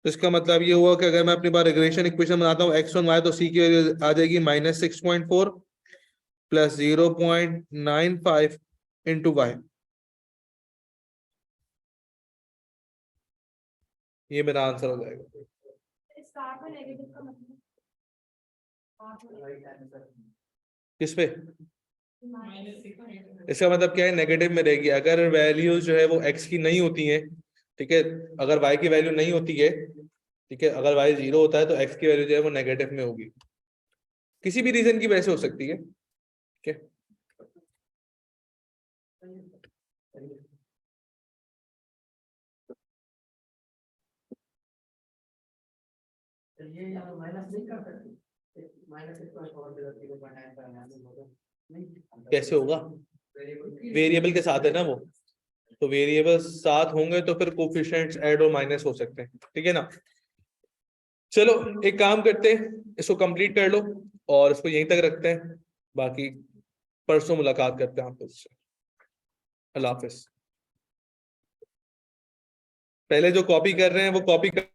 तो इसका मतलब ये हुआ कि अगर मैं अपनी बार रिग्रेशन इक्वेशन बनाता हूँ x1 y, तो c की वैल्यू आ जाएगी माइनस 6.4 प्लस 0.95 इंटू वाई। ये मेरा आंसर हो जाएगा। स्टार्ट में नेगेटिव का मतलब किस पे? इसका मतलब क्या है? नेगेटिव में रहेगी अगर वैल्यू जो है वो x की नहीं होती है। ठीक है, अगर y की वैल्यू नहीं होती है, ठीक है, अगर y 0 होता है तो x की वैल्यू जो है वो नेगेटिव में होगी। किसी भी रीजन की वजह से हो सकती है। ठीक है, ये यहाँ माइनस नहीं कर सकते, माइनस 0.9 नहीं कैसे होगा? वेरिएबल के साथ है ना वो, तो वेरिएबल साथ होंगे तो फिर कोफिशिएंट्स ऐड और माइनस हो सकते हैं। ठीक है ना। चलो एक काम करते हैं, इसको कंप्लीट कर लो और इसको यहीं तक रखते हैं, बाकी परसों मुलाकात करते हैं आपसे। अल्लाह हाफिज। पहले जो कॉपी कर रहे हैं वो कॉपी कर